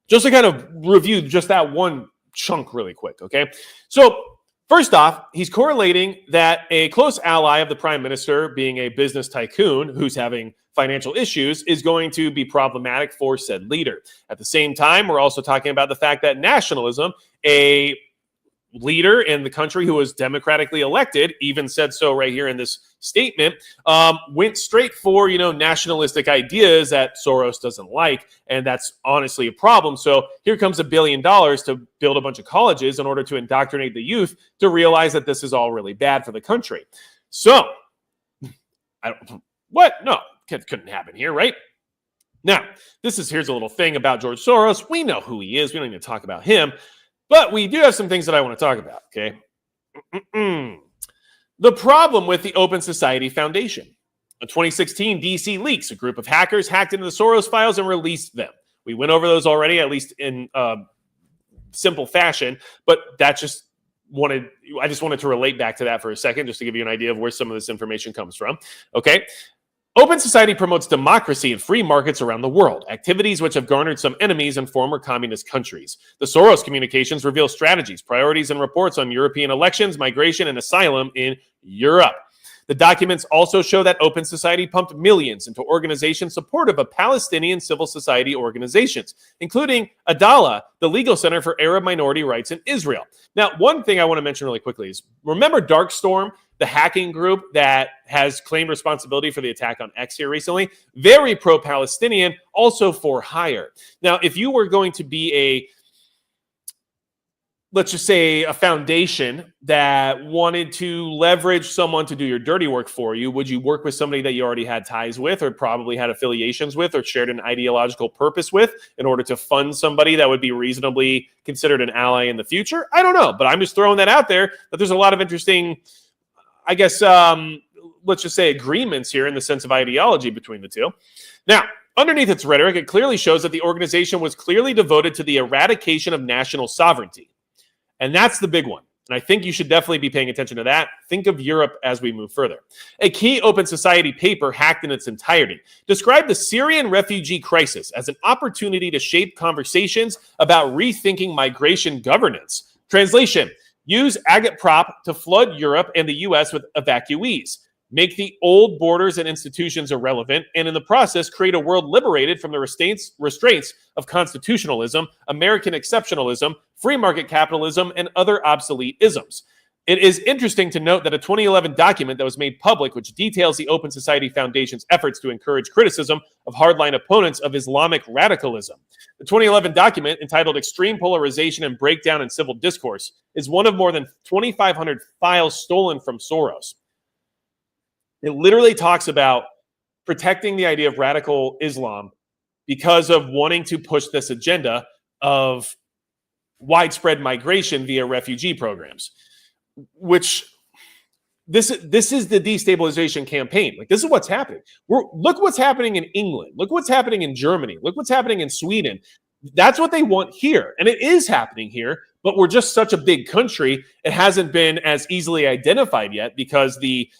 just to kind of review just that one chunk really quick, okay? So first off, he's correlating that a close ally of the prime minister, being a business tycoon who's having financial issues, is going to be problematic for said leader. At the same time, we're also talking about the fact that nationalism, a leader in the country who was democratically elected, even said so right here in this statement, went straight for, nationalistic ideas that Soros doesn't like, and that's honestly a problem. So here comes $1 billion to build a bunch of colleges in order to indoctrinate the youth to realize that this is all really bad for the country. So, No, couldn't happen here, right? Now, here's a little thing about George Soros. We know who he is. We don't need to talk about him. But we do have some things that I want to talk about, okay? The problem with the Open Society Foundation. In 2016, DC Leaks, a group of hackers hacked into the Soros files and released them. We went over those already, at least in simple fashion, but I just wanted to relate back to that for a second, just to give you an idea of where some of this information comes from, okay? Open Society promotes democracy and free markets around the world, activities which have garnered some enemies in former communist countries. The Soros communications reveal strategies, priorities, and reports on European elections, migration, and asylum in Europe. The documents also show that Open Society pumped millions into organizations supportive of Palestinian civil society organizations, including Adala, the legal center for Arab minority rights in Israel. Now, one thing I want to mention really quickly is, remember Darkstorm, the hacking group that has claimed responsibility for the attack on X here recently? Very pro-Palestinian, also for hire. Now, if you were going to be let's just say a foundation that wanted to leverage someone to do your dirty work for you, would you work with somebody that you already had ties with or probably had affiliations with or shared an ideological purpose with in order to fund somebody that would be reasonably considered an ally in the future? I don't know, but I'm just throwing that out there, that there's a lot of interesting, I guess, let's just say agreements here in the sense of ideology between the two. Now, underneath its rhetoric, it clearly shows that the organization was clearly devoted to the eradication of national sovereignty. And that's the big one. And I think you should definitely be paying attention to that. Think of Europe as we move further. A key Open Society paper, hacked in its entirety, described the Syrian refugee crisis as an opportunity to shape conversations about rethinking migration governance. Translation: use agitprop to flood Europe and the U.S. with evacuees. make the old borders and institutions irrelevant, and in the process create a world liberated from the restraints of constitutionalism, American exceptionalism, free market capitalism, and other obsolete isms. It is interesting to note that a 2011 document that was made public, which details the Open Society Foundation's efforts to encourage criticism of hardline opponents of Islamic radicalism. The 2011 document, entitled Extreme Polarization and Breakdown in Civil Discourse, is one of more than 2,500 files stolen from Soros. It literally talks about protecting the idea of radical Islam because of wanting to push this agenda of widespread migration via refugee programs, which this is the destabilization campaign. Like, this is what's happening. Look what's happening in England. Look what's happening in Germany. Look what's happening in Sweden. That's what they want here. And it is happening here, but we're just such a big country. It hasn't been as easily identified yet because the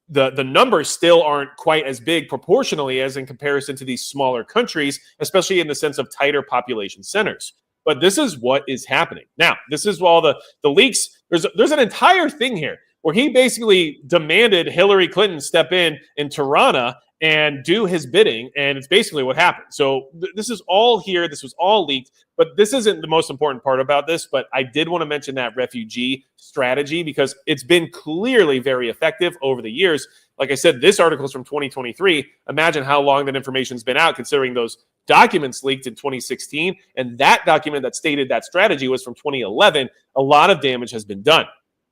numbers still aren't quite as big proportionally as in comparison to these smaller countries, especially in the sense of tighter population centers. But this is what is happening. Now, this is all the leaks. There's an entire thing here where he basically demanded Hillary Clinton step in Tirana and do his bidding, and it's basically what happened. So this is all here. This was all leaked, but this isn't the most important part about this, but I did want to mention that refugee strategy because it's been clearly very effective over the years. Like I said, this article is from 2023. Imagine how long that information's been out, considering those documents leaked in 2016, and that document that stated that strategy was from 2011. A lot of damage has been done.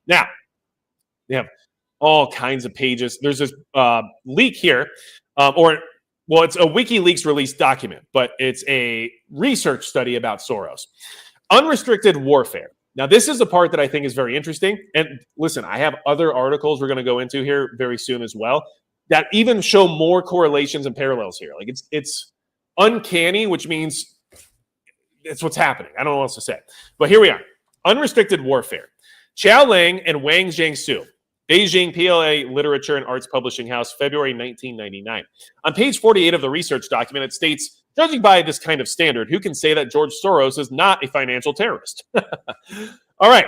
Now, they have all kinds of pages. There's this leak here, it's a WikiLeaks released document, but it's a research study about Soros. Unrestricted warfare. Now, this is the part that I think is very interesting. And listen, I have other articles we're going to go into here very soon as well that even show more correlations and parallels here. Like, it's uncanny, which means it's what's happening. I don't know what else to say. But here we are. Unrestricted warfare. Chao Lang and Wang Jiangsu. Beijing PLA Literature and Arts Publishing House, February 1999. On page 48 of the research document, it states, judging by this kind of standard, who can say that George Soros is not a financial terrorist? All right.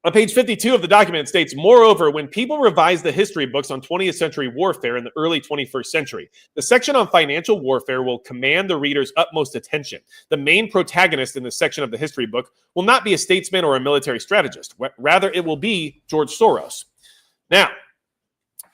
On page 52 of the document, it states, moreover, when people revise the history books on 20th century warfare in the early 21st century, the section on financial warfare will command the reader's utmost attention. The main protagonist in this section of the history book will not be a statesman or a military strategist. Rather, it will be George Soros. Now,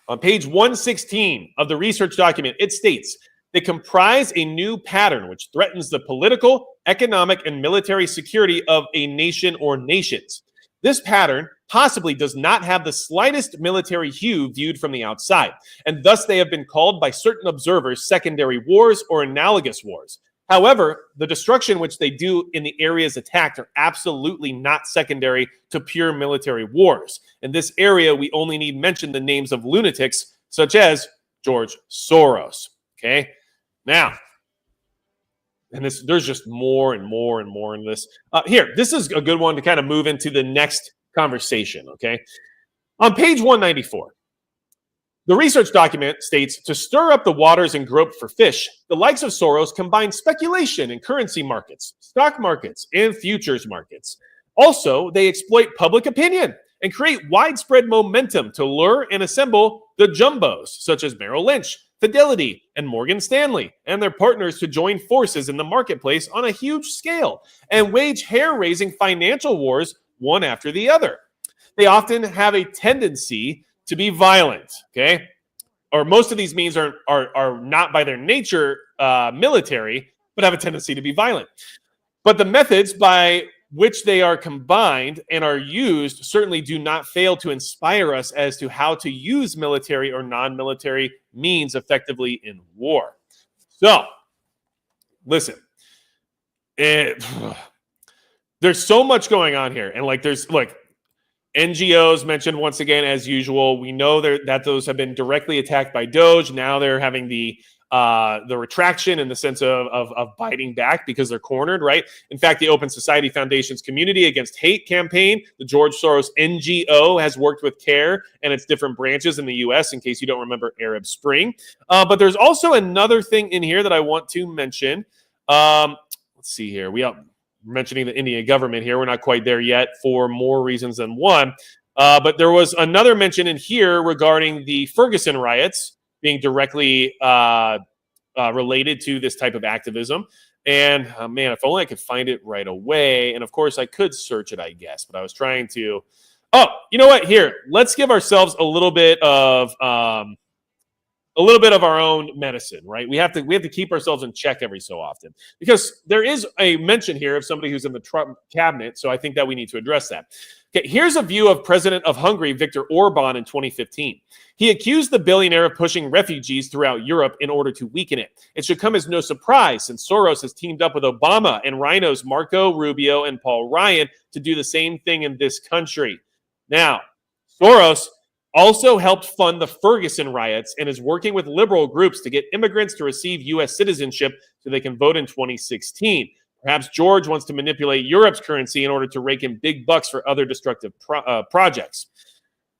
on page 116 of the research document, it states, they comprise a new pattern which threatens the political, economic, and military security of a nation or nations. This pattern possibly does not have the slightest military hue viewed from the outside, and thus they have been called by certain observers secondary wars or analogous wars. However, the destruction which they do in the areas attacked are absolutely not secondary to pure military wars. In this area, we only need mention the names of lunatics such as George Soros. Okay? Now, and there's just more and more and more in this. Here, this is a good one to kind of move into the next conversation, okay? On page 194, the research document states, to stir up the waters and grope for fish, the likes of Soros combine speculation in currency markets, stock markets, and futures markets. Also, they exploit public opinion and create widespread momentum to lure and assemble the jumbos, such as Merrill Lynch, Fidelity, and Morgan Stanley, and their partners to join forces in the marketplace on a huge scale and wage hair-raising financial wars one after the other. They often have a tendency to be violent, okay? Or most of these means are not by their nature military, but have a tendency to be violent. But the methods by which they are combined and are used certainly do not fail to inspire us as to how to use military or non-military means effectively in war. So, listen, there's so much going on here. And there's NGOs mentioned once again, as usual. We know that those have been directly attacked by Doge. Now they're having the retraction in the sense of biting back because they're cornered, right? In fact, the Open Society Foundation's Community Against Hate campaign, the George Soros NGO, has worked with CARE and its different branches in the U.S., in case you don't remember Arab Spring. But there's also another thing in here that I want to mention. Let's see here. We're mentioning the Indian government here. We're not quite there yet for more reasons than one. But there was another mention in here regarding the Ferguson riots being directly related to this type of activism. And man, if only I could find it right away. And of course, I could search it, I guess. But I was trying to. Oh, you know what? Here, let's give ourselves a little bit of our own medicine, right? We have to keep ourselves in check every so often, because there is a mention here of somebody who's in the Trump cabinet. So I think that we need to address that. Okay, here's a view of President of Hungary, Viktor Orban, in 2015. He accused the billionaire of pushing refugees throughout Europe in order to weaken it. It should come as no surprise, since Soros has teamed up with Obama and Rhinos Marco Rubio and Paul Ryan to do the same thing in this country. Now, Soros also helped fund the Ferguson riots and is working with liberal groups to get immigrants to receive U.S. citizenship so they can vote in 2016. Perhaps George wants to manipulate Europe's currency in order to rake in big bucks for other destructive projects.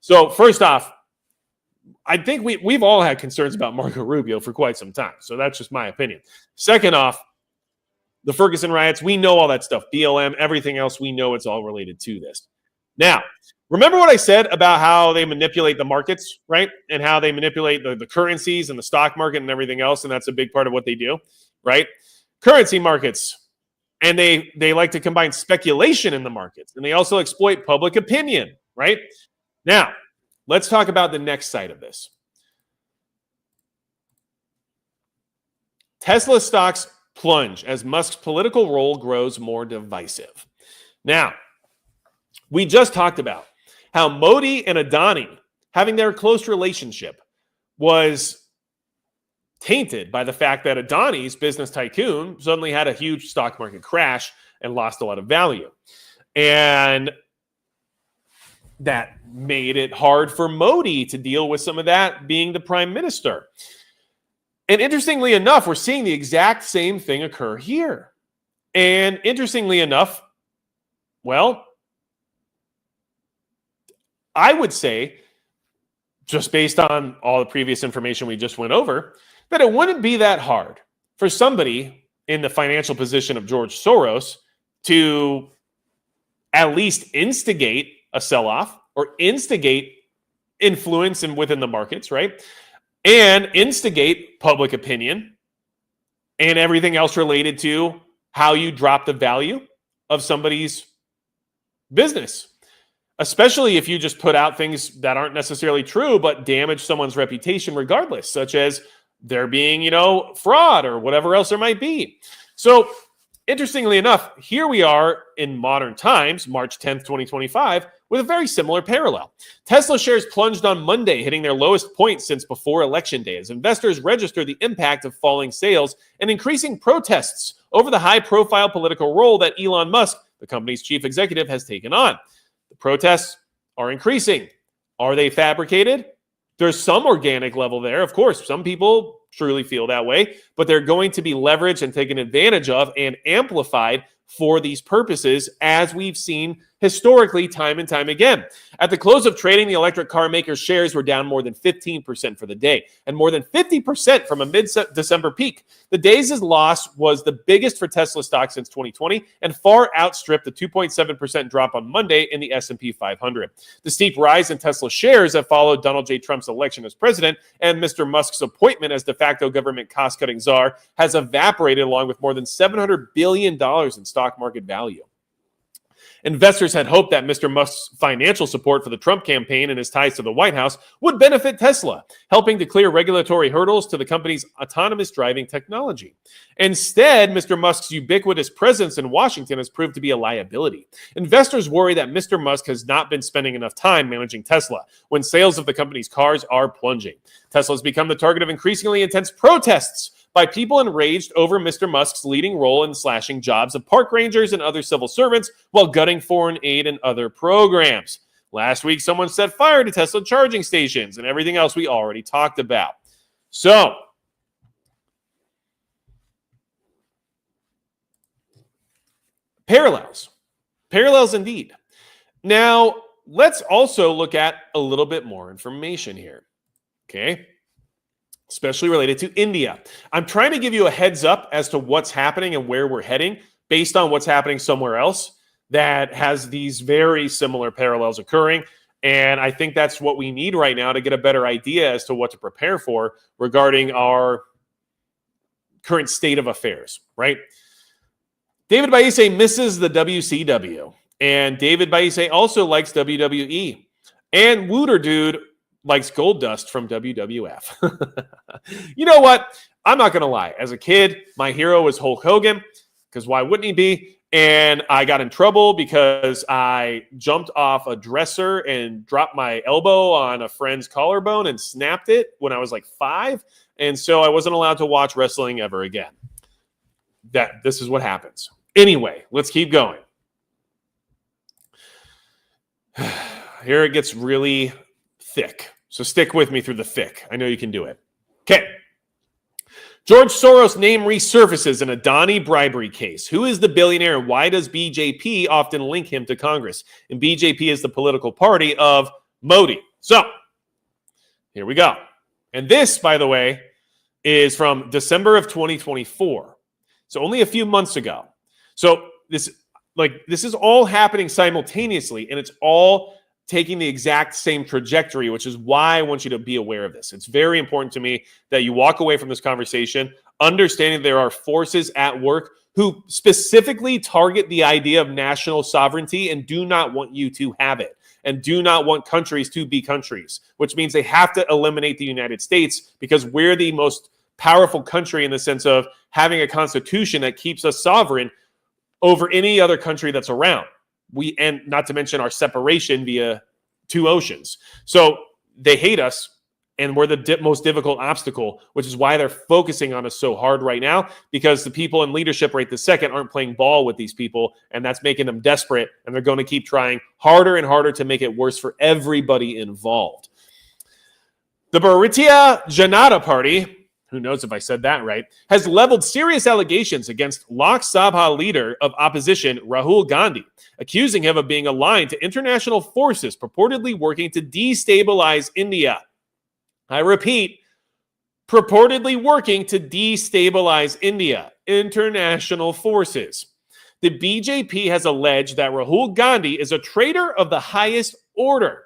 So first off, I think we've all had concerns about Marco Rubio for quite some time. So that's just my opinion. Second off, the Ferguson riots, we know all that stuff. BLM, everything else, we know it's all related to this. Now, remember what I said about how they manipulate the markets, right? And how they manipulate the currencies and the stock market and everything else. And that's a big part of what they do, right? Currency markets. And they like to combine speculation in the markets. And they also exploit public opinion, right? Now, let's talk about the next side of this. Tesla stocks plunge as Musk's political role grows more divisive. Now, we just talked about how Modi and Adani having their close relationship was tainted by the fact that Adani's business tycoon suddenly had a huge stock market crash and lost a lot of value. And that made it hard for Modi to deal with some of that being the prime minister. And interestingly enough, we're seeing the exact same thing occur here. And interestingly enough, well, I would say, just based on all the previous information we just went over, that it wouldn't be that hard for somebody in the financial position of George Soros to at least instigate a sell-off or instigate influence within the markets, right? And instigate public opinion and everything else related to how you drop the value of somebody's business. Especially if you just put out things that aren't necessarily true, but damage someone's reputation regardless, such as there being, fraud or whatever else there might be. So interestingly enough, here we are in modern times, March 10th, 2025, with a very similar parallel. Tesla shares plunged on Monday, hitting their lowest point since before Election Day, as investors register the impact of falling sales and increasing protests over the high-profile political role that Elon Musk, the company's chief executive, has taken on. The protests are increasing. Are they fabricated? There's some organic level there. Of course, some people truly feel that way, but they're going to be leveraged and taken advantage of and amplified for these purposes, as we've seen historically time and time again. At the close of trading, the electric car maker's shares were down more than 15% for the day and more than 50% from a mid-December peak. The day's loss was the biggest for Tesla stock since 2020 and far outstripped the 2.7% drop on Monday in the S&P 500. The steep rise in Tesla shares that followed Donald J. Trump's election as president and Mr. Musk's appointment as de facto government cost-cutting czar has evaporated, along with more than $700 billion in stock market value. Investors had hoped that Mr. Musk's financial support for the Trump campaign and his ties to the White House would benefit Tesla, helping to clear regulatory hurdles to the company's autonomous driving technology. Instead, Mr. Musk's ubiquitous presence in Washington has proved to be a liability. Investors worry that Mr. Musk has not been spending enough time managing Tesla when sales of the company's cars are plunging. Tesla has become the target of increasingly intense protests by people enraged over Mr. Musk's leading role in slashing jobs of park rangers and other civil servants while gutting foreign aid and other programs. Last week, someone set fire to Tesla charging stations and everything else we already talked about. So, parallels. Parallels indeed. Now, let's also look at a little bit more information here. Okay? Especially related to India. I'm trying to give you a heads up as to what's happening and where we're heading based on what's happening somewhere else that has these very similar parallels occurring. And I think that's what we need right now to get a better idea as to what to prepare for regarding our current state of affairs, right? David Baise misses the WCW. And David Baise also likes WWE. And Wooter Dude likes Gold Dust from WWF. You know what? I'm not going to lie. As a kid, my hero was Hulk Hogan, because why wouldn't he be? And I got in trouble because I jumped off a dresser and dropped my elbow on a friend's collarbone and snapped it when I was like 5. And so I wasn't allowed to watch wrestling ever again. This is what happens. Anyway, let's keep going. Here it gets really thick. So stick with me through the thick. I know you can do it. Okay. George Soros' name resurfaces in a Adani bribery case. Who is the billionaire and why does BJP often link him to Congress? And BJP is the political party of Modi. So here we go. And this, by the way, is from December of 2024. So only a few months ago. So this is all happening simultaneously, and it's all taking the exact same trajectory, which is why I want you to be aware of this. It's very important to me that you walk away from this conversation understanding there are forces at work who specifically target the idea of national sovereignty and do not want you to have it and do not want countries to be countries, which means they have to eliminate the United States because we're the most powerful country in the sense of having a constitution that keeps us sovereign over any other country that's around. And not to mention our separation via 2 oceans. So they hate us, and we're the most difficult obstacle, which is why they're focusing on us so hard right now, because the people in leadership right this second aren't playing ball with these people, and that's making them desperate, and they're going to keep trying harder and harder to make it worse for everybody involved. The Bharatiya Janata Party, who knows if I said that right, has leveled serious allegations against Lok Sabha leader of opposition Rahul Gandhi, accusing him of being aligned to international forces purportedly working to destabilize India. I repeat, purportedly working to destabilize India, international forces. The BJP has alleged that Rahul Gandhi is a traitor of the highest order.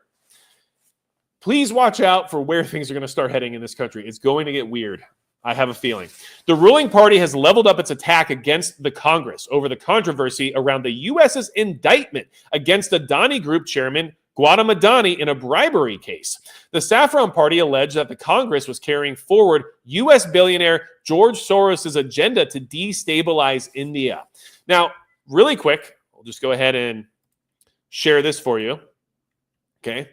Please watch out for where things are going to start heading in this country. It's going to get weird. I have a feeling. The ruling party has leveled up its attack against the Congress over the controversy around the U.S.'s indictment against Adani Group chairman Gautam Adani in a bribery case. The Saffron Party alleged that the Congress was carrying forward U.S. billionaire George Soros' agenda to destabilize India. Now, really quick, I'll just go ahead and share this for you. Okay.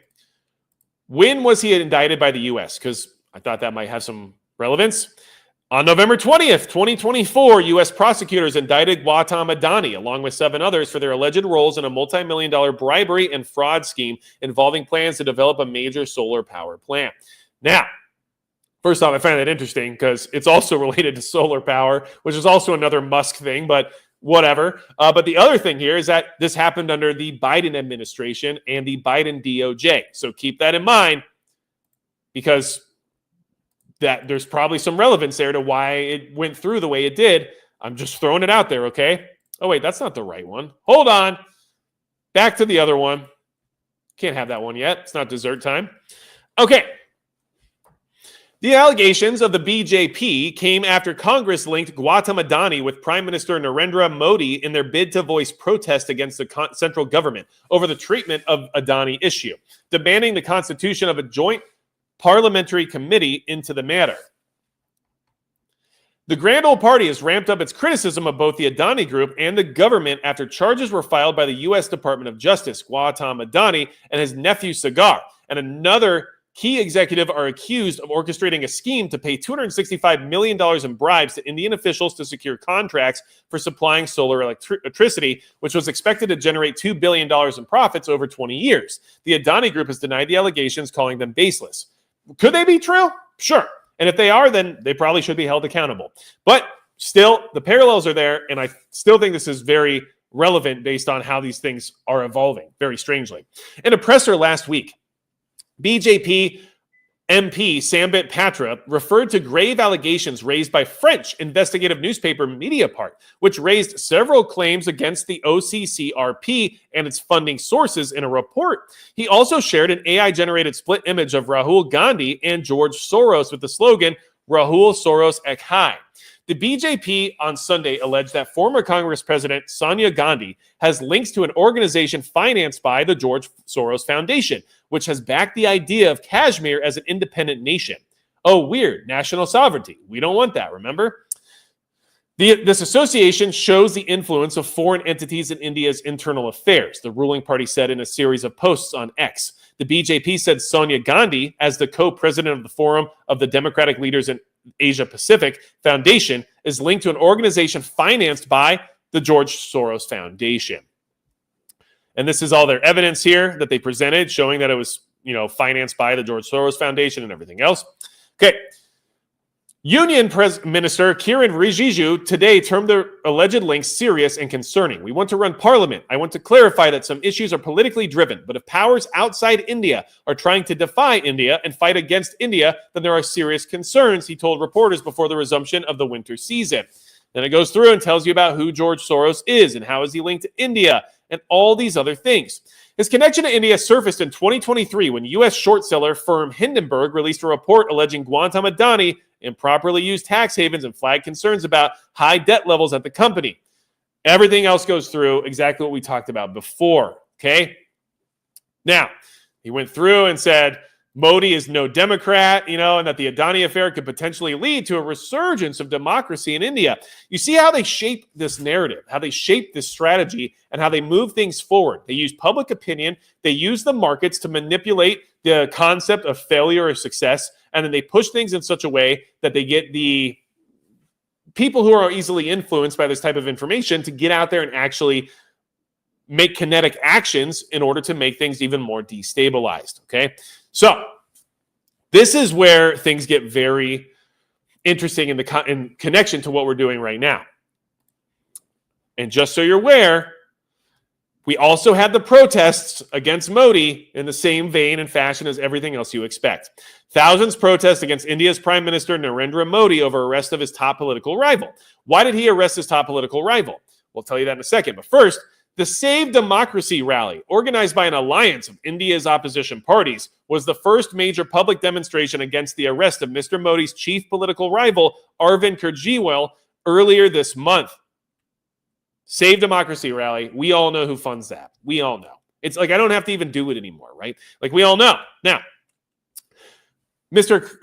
When was he indicted by the U.S.? Because I thought that might have some relevance. On November 20th, 2024, U.S. prosecutors indicted Gautam Adani, along with 7 others, for their alleged roles in a multi-million-dollar bribery and fraud scheme involving plans to develop a major solar power plant. Now, first off, I find that interesting because it's also related to solar power, which is also another Musk thing, but whatever. But the other thing here is that this happened under the Biden administration and the Biden DOJ. So keep that in mind because that there's probably some relevance there to why it went through the way it did. I'm just throwing it out there, okay? Oh, wait, that's not the right one. Hold on. Back to the other one. Can't have that one yet. It's not dessert time. Okay. The allegations of the BJP came after Congress linked Gautam Adani with Prime Minister Narendra Modi in their bid to voice protest against the central government over the treatment of Adani issue, demanding the constitution of a joint parliamentary committee into the matter. The Grand Old Party has ramped up its criticism of both the Adani Group and the government after charges were filed by the U.S. Department of Justice. Gautam Adani and his nephew Sagar and another key executive are accused of orchestrating a scheme to pay $265 million in bribes to Indian officials to secure contracts for supplying solar electricity, which was expected to generate $2 billion in profits over 20 years. The Adani Group has denied the allegations, calling them baseless. Could they be true? Sure. And if they are, then they probably should be held accountable. But still, the parallels are there, and I still think this is very relevant based on how these things are evolving, very strangely. In a presser last week, BJP MP Sambit Patra referred to grave allegations raised by French investigative newspaper Mediapart, which raised several claims against the OCCRP and its funding sources in a report. He also shared an AI-generated split image of Rahul Gandhi and George Soros with the slogan, Rahul Soros Ek Hai. The BJP on Sunday alleged that former Congress President Sonia Gandhi has links to an organization financed by the George Soros Foundation, which has backed the idea of Kashmir as an independent nation. Oh, weird. National sovereignty. We don't want that, remember? This association shows the influence of foreign entities in India's internal affairs, the ruling party said in a series of posts on X. The BJP said Sonia Gandhi, as the co-president of the Forum of the Democratic Leaders in Asia Pacific Foundation, is linked to an organization financed by the George Soros Foundation. And this is all their evidence here that they presented, showing that it was, financed by the George Soros Foundation and everything else. Okay. Union Minister Kiran Rijiju today termed the alleged links serious and concerning. We want to run parliament. I want to clarify that some issues are politically driven, but if powers outside India are trying to defy India and fight against India, then there are serious concerns, he told reporters before the resumption of the winter season. Then it goes through and tells you about who George Soros is and how is he linked to India and all these other things. His connection to India surfaced in 2023 when U.S. short seller firm Hindenburg released a report alleging Gautam Adani improperly used tax havens and flagged concerns about high debt levels at the company. Everything else goes through exactly what we talked about before, okay? Now, he went through and said Modi is no Democrat, and that the Adani affair could potentially lead to a resurgence of democracy in India. You see how they shape this narrative, how they shape this strategy, and how they move things forward. They use public opinion. They use the markets to manipulate the concept of failure or success, and then they push things in such a way that they get the people who are easily influenced by this type of information to get out there and actually make kinetic actions in order to make things even more destabilized, okay? So this is where things get very interesting in connection to what we're doing right now. And just so you're aware, we also had the protests against Modi in the same vein and fashion as everything else you expect. Thousands protest against India's Prime Minister Narendra Modi over arrest of his top political rival. Why did he arrest his top political rival? We'll tell you that in a second. But first, the Save Democracy rally, organized by an alliance of India's opposition parties, was the first major public demonstration against the arrest of Mr. Modi's chief political rival, Arvind Kejriwal, earlier this month. Save Democracy rally, we all know who funds that. We all know. It's like I don't have to even do it anymore, right? Like we all know. Now, Mr.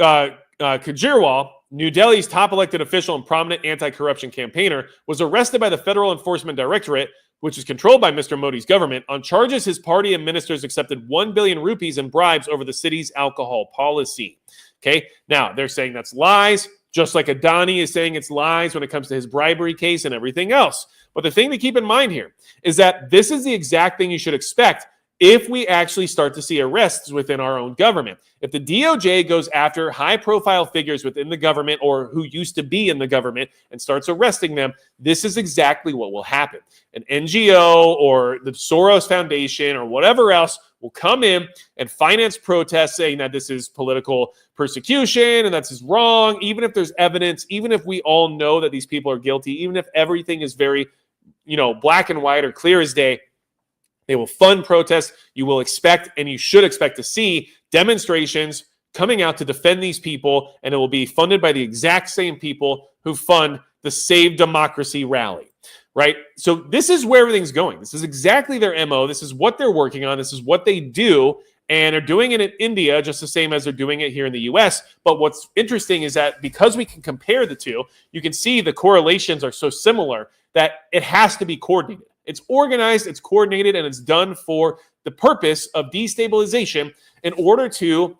Kejriwal, New Delhi's top elected official and prominent anti-corruption campaigner, was arrested by the Federal Enforcement Directorate, which is controlled by Mr. Modi's government, on charges his party and ministers accepted 1 billion rupees in bribes over the city's alcohol policy. Okay, now they're saying that's lies, just like Adani is saying it's lies when it comes to his bribery case and everything else. But the thing to keep in mind here is that this is the exact thing you should expect if we actually start to see arrests within our own government. If the DOJ goes after high-profile figures within the government or who used to be in the government and starts arresting them, this is exactly what will happen. An NGO or the Soros Foundation or whatever else will come in and finance protests saying that this is political persecution and that's wrong, even if there's evidence, even if we all know that these people are guilty, even if everything is very, black and white or clear as day. They will fund protests. You will expect, and you should expect to see demonstrations coming out to defend these people, and it will be funded by the exact same people who fund the Save Democracy rally, right? So this is where everything's going. This is exactly their MO. This is what they're working on. This is what they do, and they're doing it in India just the same as they're doing it here in the U.S. But what's interesting is that because we can compare the two, you can see the correlations are so similar that it has to be coordinated. It's organized, it's coordinated, and it's done for the purpose of destabilization in order to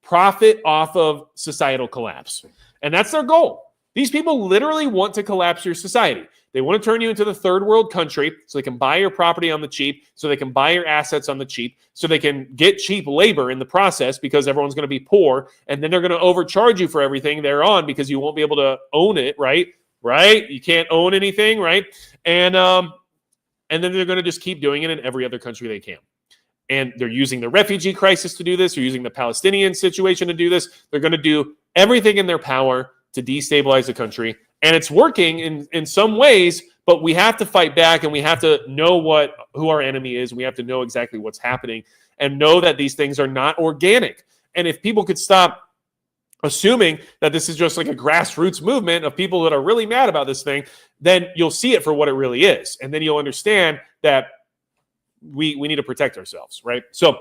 profit off of societal collapse. And that's their goal. These people literally want to collapse your society. They want to turn you into the third world country so they can buy your property on the cheap, so they can buy your assets on the cheap, so they can get cheap labor in the process because everyone's going to be poor, and then they're going to overcharge you for everything they're on because you won't be able to own it, right? Right? You can't own anything, right? And then they're going to just keep doing it in every other country they can. And they're using the refugee crisis to do this. They're using the Palestinian situation to do this. They're going to do everything in their power to destabilize the country. And it's working in some ways, but we have to fight back, and we have to know who our enemy is. We have to know exactly what's happening and know that these things are not organic. And if people could stop assuming that this is just like a grassroots movement of people that are really mad about this thing, then you'll see it for what it really is. And then you'll understand that we need to protect ourselves, right? So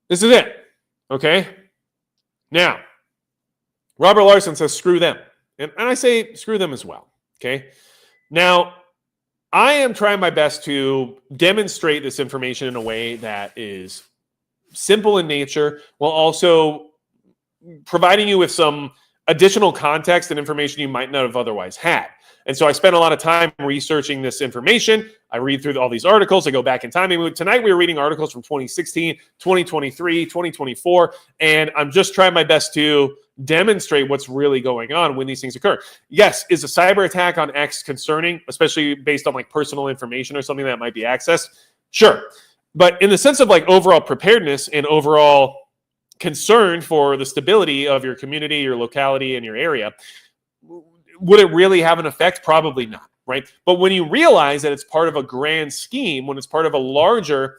this is it, okay? Now, Robert Larson says, screw them. And I say, screw them as well, okay? Now, I am trying my best to demonstrate this information in a way that is simple in nature, while also providing you with some additional context and information you might not have otherwise had. And so I spent a lot of time researching this information. I read through all these articles. I go back in time. Tonight we were reading articles from 2016, 2023, 2024, and I'm just trying my best to demonstrate what's really going on when these things occur. Yes, is a cyber attack on X concerning, especially based on like personal information or something that might be accessed? Sure. But in the sense of like overall preparedness and overall concern for the stability of your community, your locality, and your area, would it really have an effect? Probably not, right? But when you realize that it's part of a grand scheme, when it's part of a larger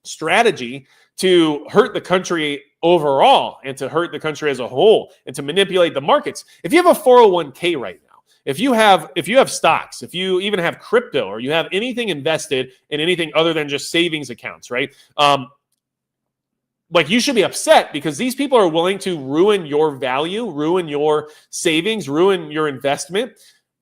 strategy to hurt the country overall and to hurt the country as a whole and to manipulate the markets. If you have a 401k right now, if you have stocks, if you even have crypto, or you have anything invested in anything other than just savings accounts, right? Like, you should be upset because these people are willing to ruin your value, ruin your savings, ruin your investment,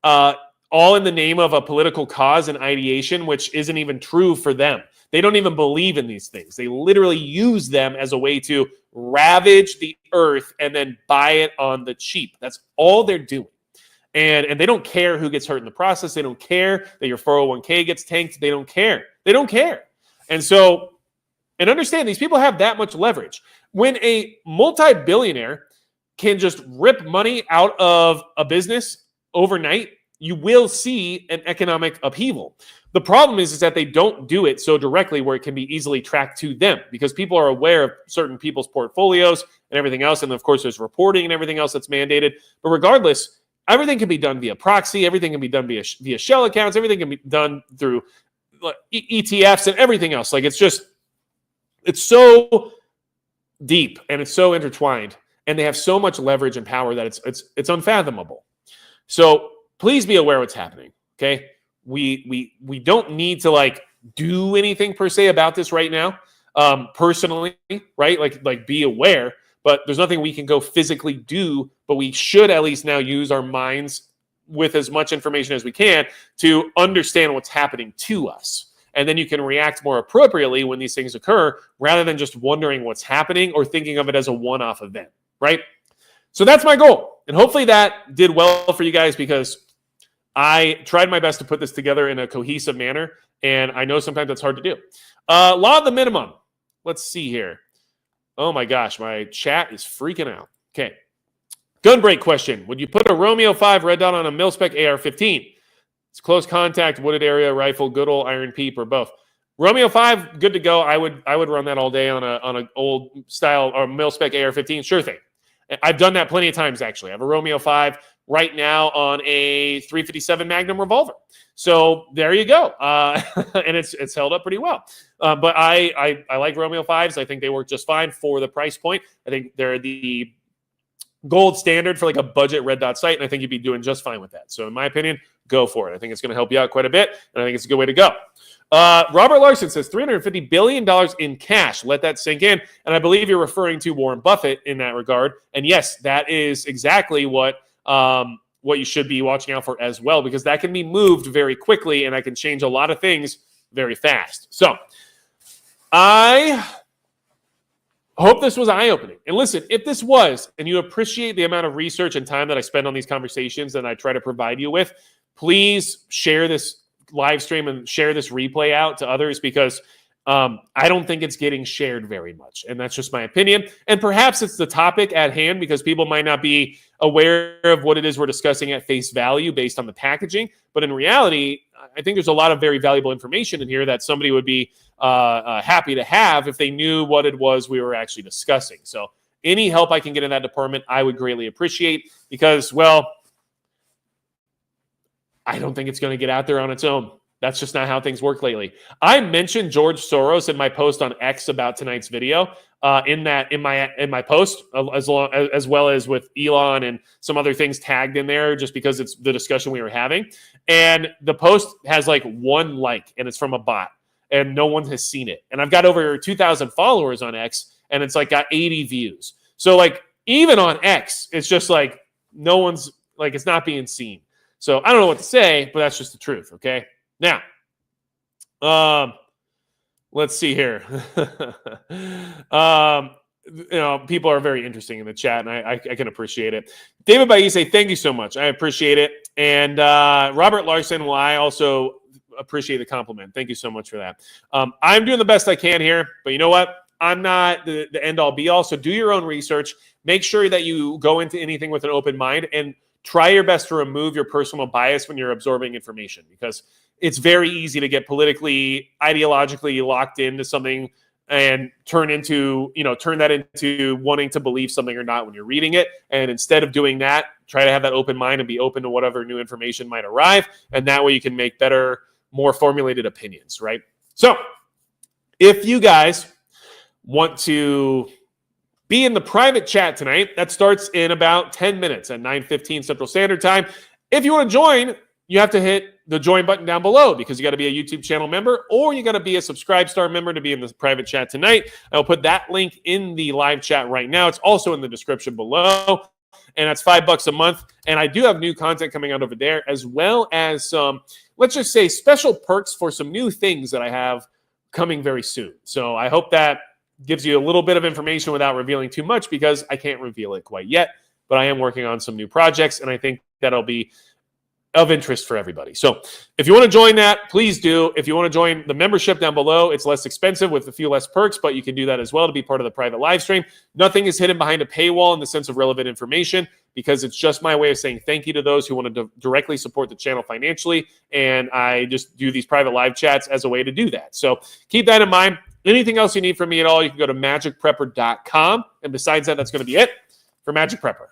all in the name of a political cause and ideation, which isn't even true for them. They don't even believe in these things. They literally use them as a way to ravage the earth and then buy it on the cheap. That's all they're doing. And they don't care who gets hurt in the process. They don't care that your 401k gets tanked. They don't care. They don't care. And so, and understand, these people have that much leverage. When a multi-billionaire can just rip money out of a business overnight, you will see an economic upheaval. The problem is that they don't do it so directly where it can be easily tracked to them, because people are aware of certain people's portfolios and everything else. And of course, there's reporting and everything else that's mandated. But regardless, everything can be done via proxy. Everything can be done via shell accounts. Everything can be done through ETFs and everything else. Like, it's so deep and it's so intertwined, and they have so much leverage and power that it's unfathomable. So please be aware what's happening. Okay, we don't need to like do anything per se about this right now, personally, right? Like be aware, but there's nothing we can go physically do. But we should at least now use our minds with as much information as we can to understand what's happening to us. And then you can react more appropriately when these things occur, rather than just wondering what's happening or thinking of it as a one-off event, right? So that's my goal. And hopefully that did well for you guys, because I tried my best to put this together in a cohesive manner. And I know sometimes that's hard to do. Law of the minimum. Let's see here. Oh my gosh, my chat is freaking out. Okay. Gun break question. Would you put a Romeo 5 red dot on a mil-spec AR-15? It's close contact, wooded area, rifle, good old iron peep, or both. Romeo 5, good to go. I would run that all day on an old style or mil-spec AR-15. Sure thing. I've done that plenty of times, actually. I have a Romeo 5 right now on a 357 Magnum revolver. So there you go. And it's held up pretty well. But I like Romeo 5s. I think they work just fine for the price point. I think they're the gold standard for like a budget red dot sight, and I think you'd be doing just fine with that. So in my opinion, go for it. I think it's going to help you out quite a bit, and I think it's a good way to go. Robert Larson says $350 billion in cash. Let that sink in. And I believe you're referring to Warren Buffett in that regard. And yes, that is exactly what you should be watching out for as well, because that can be moved very quickly, and I can change a lot of things very fast. So I hope this was eye-opening. And listen, if this was, and you appreciate the amount of research and time that I spend on these conversations and I try to provide you with, please share this live stream and share this replay out to others, because I don't think it's getting shared very much. And that's just my opinion. And perhaps it's the topic at hand, because people might not be aware of what it is we're discussing at face value based on the packaging. But in reality, I think there's a lot of very valuable information in here that somebody would be happy to have if they knew what it was we were actually discussing. So any help I can get in that department, I would greatly appreciate, because, well, I don't think it's going to get out there on its own. That's just not how things work lately. I mentioned George Soros in my post on X about tonight's video. In my post, as well as with Elon and some other things tagged in there, just because it's the discussion we were having. And the post has like 1 like, and it's from a bot, and no one has seen it. And I've got over 2,000 followers on X, and it's like got 80 views. So like even on X, it's just like no one's like, it's not being seen. So I don't know what to say, but that's just the truth. Okay. Now, let's see here. People are very interesting in the chat, and I can appreciate it. David Baise, thank you so much. I appreciate it. And Robert Larson, well, I also appreciate the compliment. Thank you so much for that. I'm doing the best I can here, but you know what? I'm not the end-all, be-all, so do your own research. Make sure that you go into anything with an open mind, and try your best to remove your personal bias when you're absorbing information, because it's very easy to get politically, ideologically locked into something and turn that into wanting to believe something or not when you're reading it. And instead of doing that, try to have that open mind and be open to whatever new information might arrive. And that way you can make better, more formulated opinions, right? So if you guys want to be in the private chat tonight, that starts in about 10 minutes at 9:15 Central Standard Time. If you want to join, you have to hit the join button down below, because you got to be a YouTube channel member, or you got to be a Subscribe Star member to be in the private chat tonight. I'll put that link in the live chat right now. It's also in the description below, and that's $5 a month. And I do have new content coming out over there, as well as some, let's just say, special perks for some new things that I have coming very soon. So I hope that gives you a little bit of information without revealing too much, because I can't reveal it quite yet, but I am working on some new projects, and I think that'll be of interest for everybody. So if you want to join that, please do. If you want to join the membership down below, it's less expensive with a few less perks, but you can do that as well to be part of the private live stream. Nothing is hidden behind a paywall in the sense of relevant information, because it's just my way of saying thank you to those who want to directly support the channel financially. And I just do these private live chats as a way to do that. So keep that in mind. Anything else you need from me at all, you can go to magicprepper.com. And besides that, that's going to be it for Magic Prepper.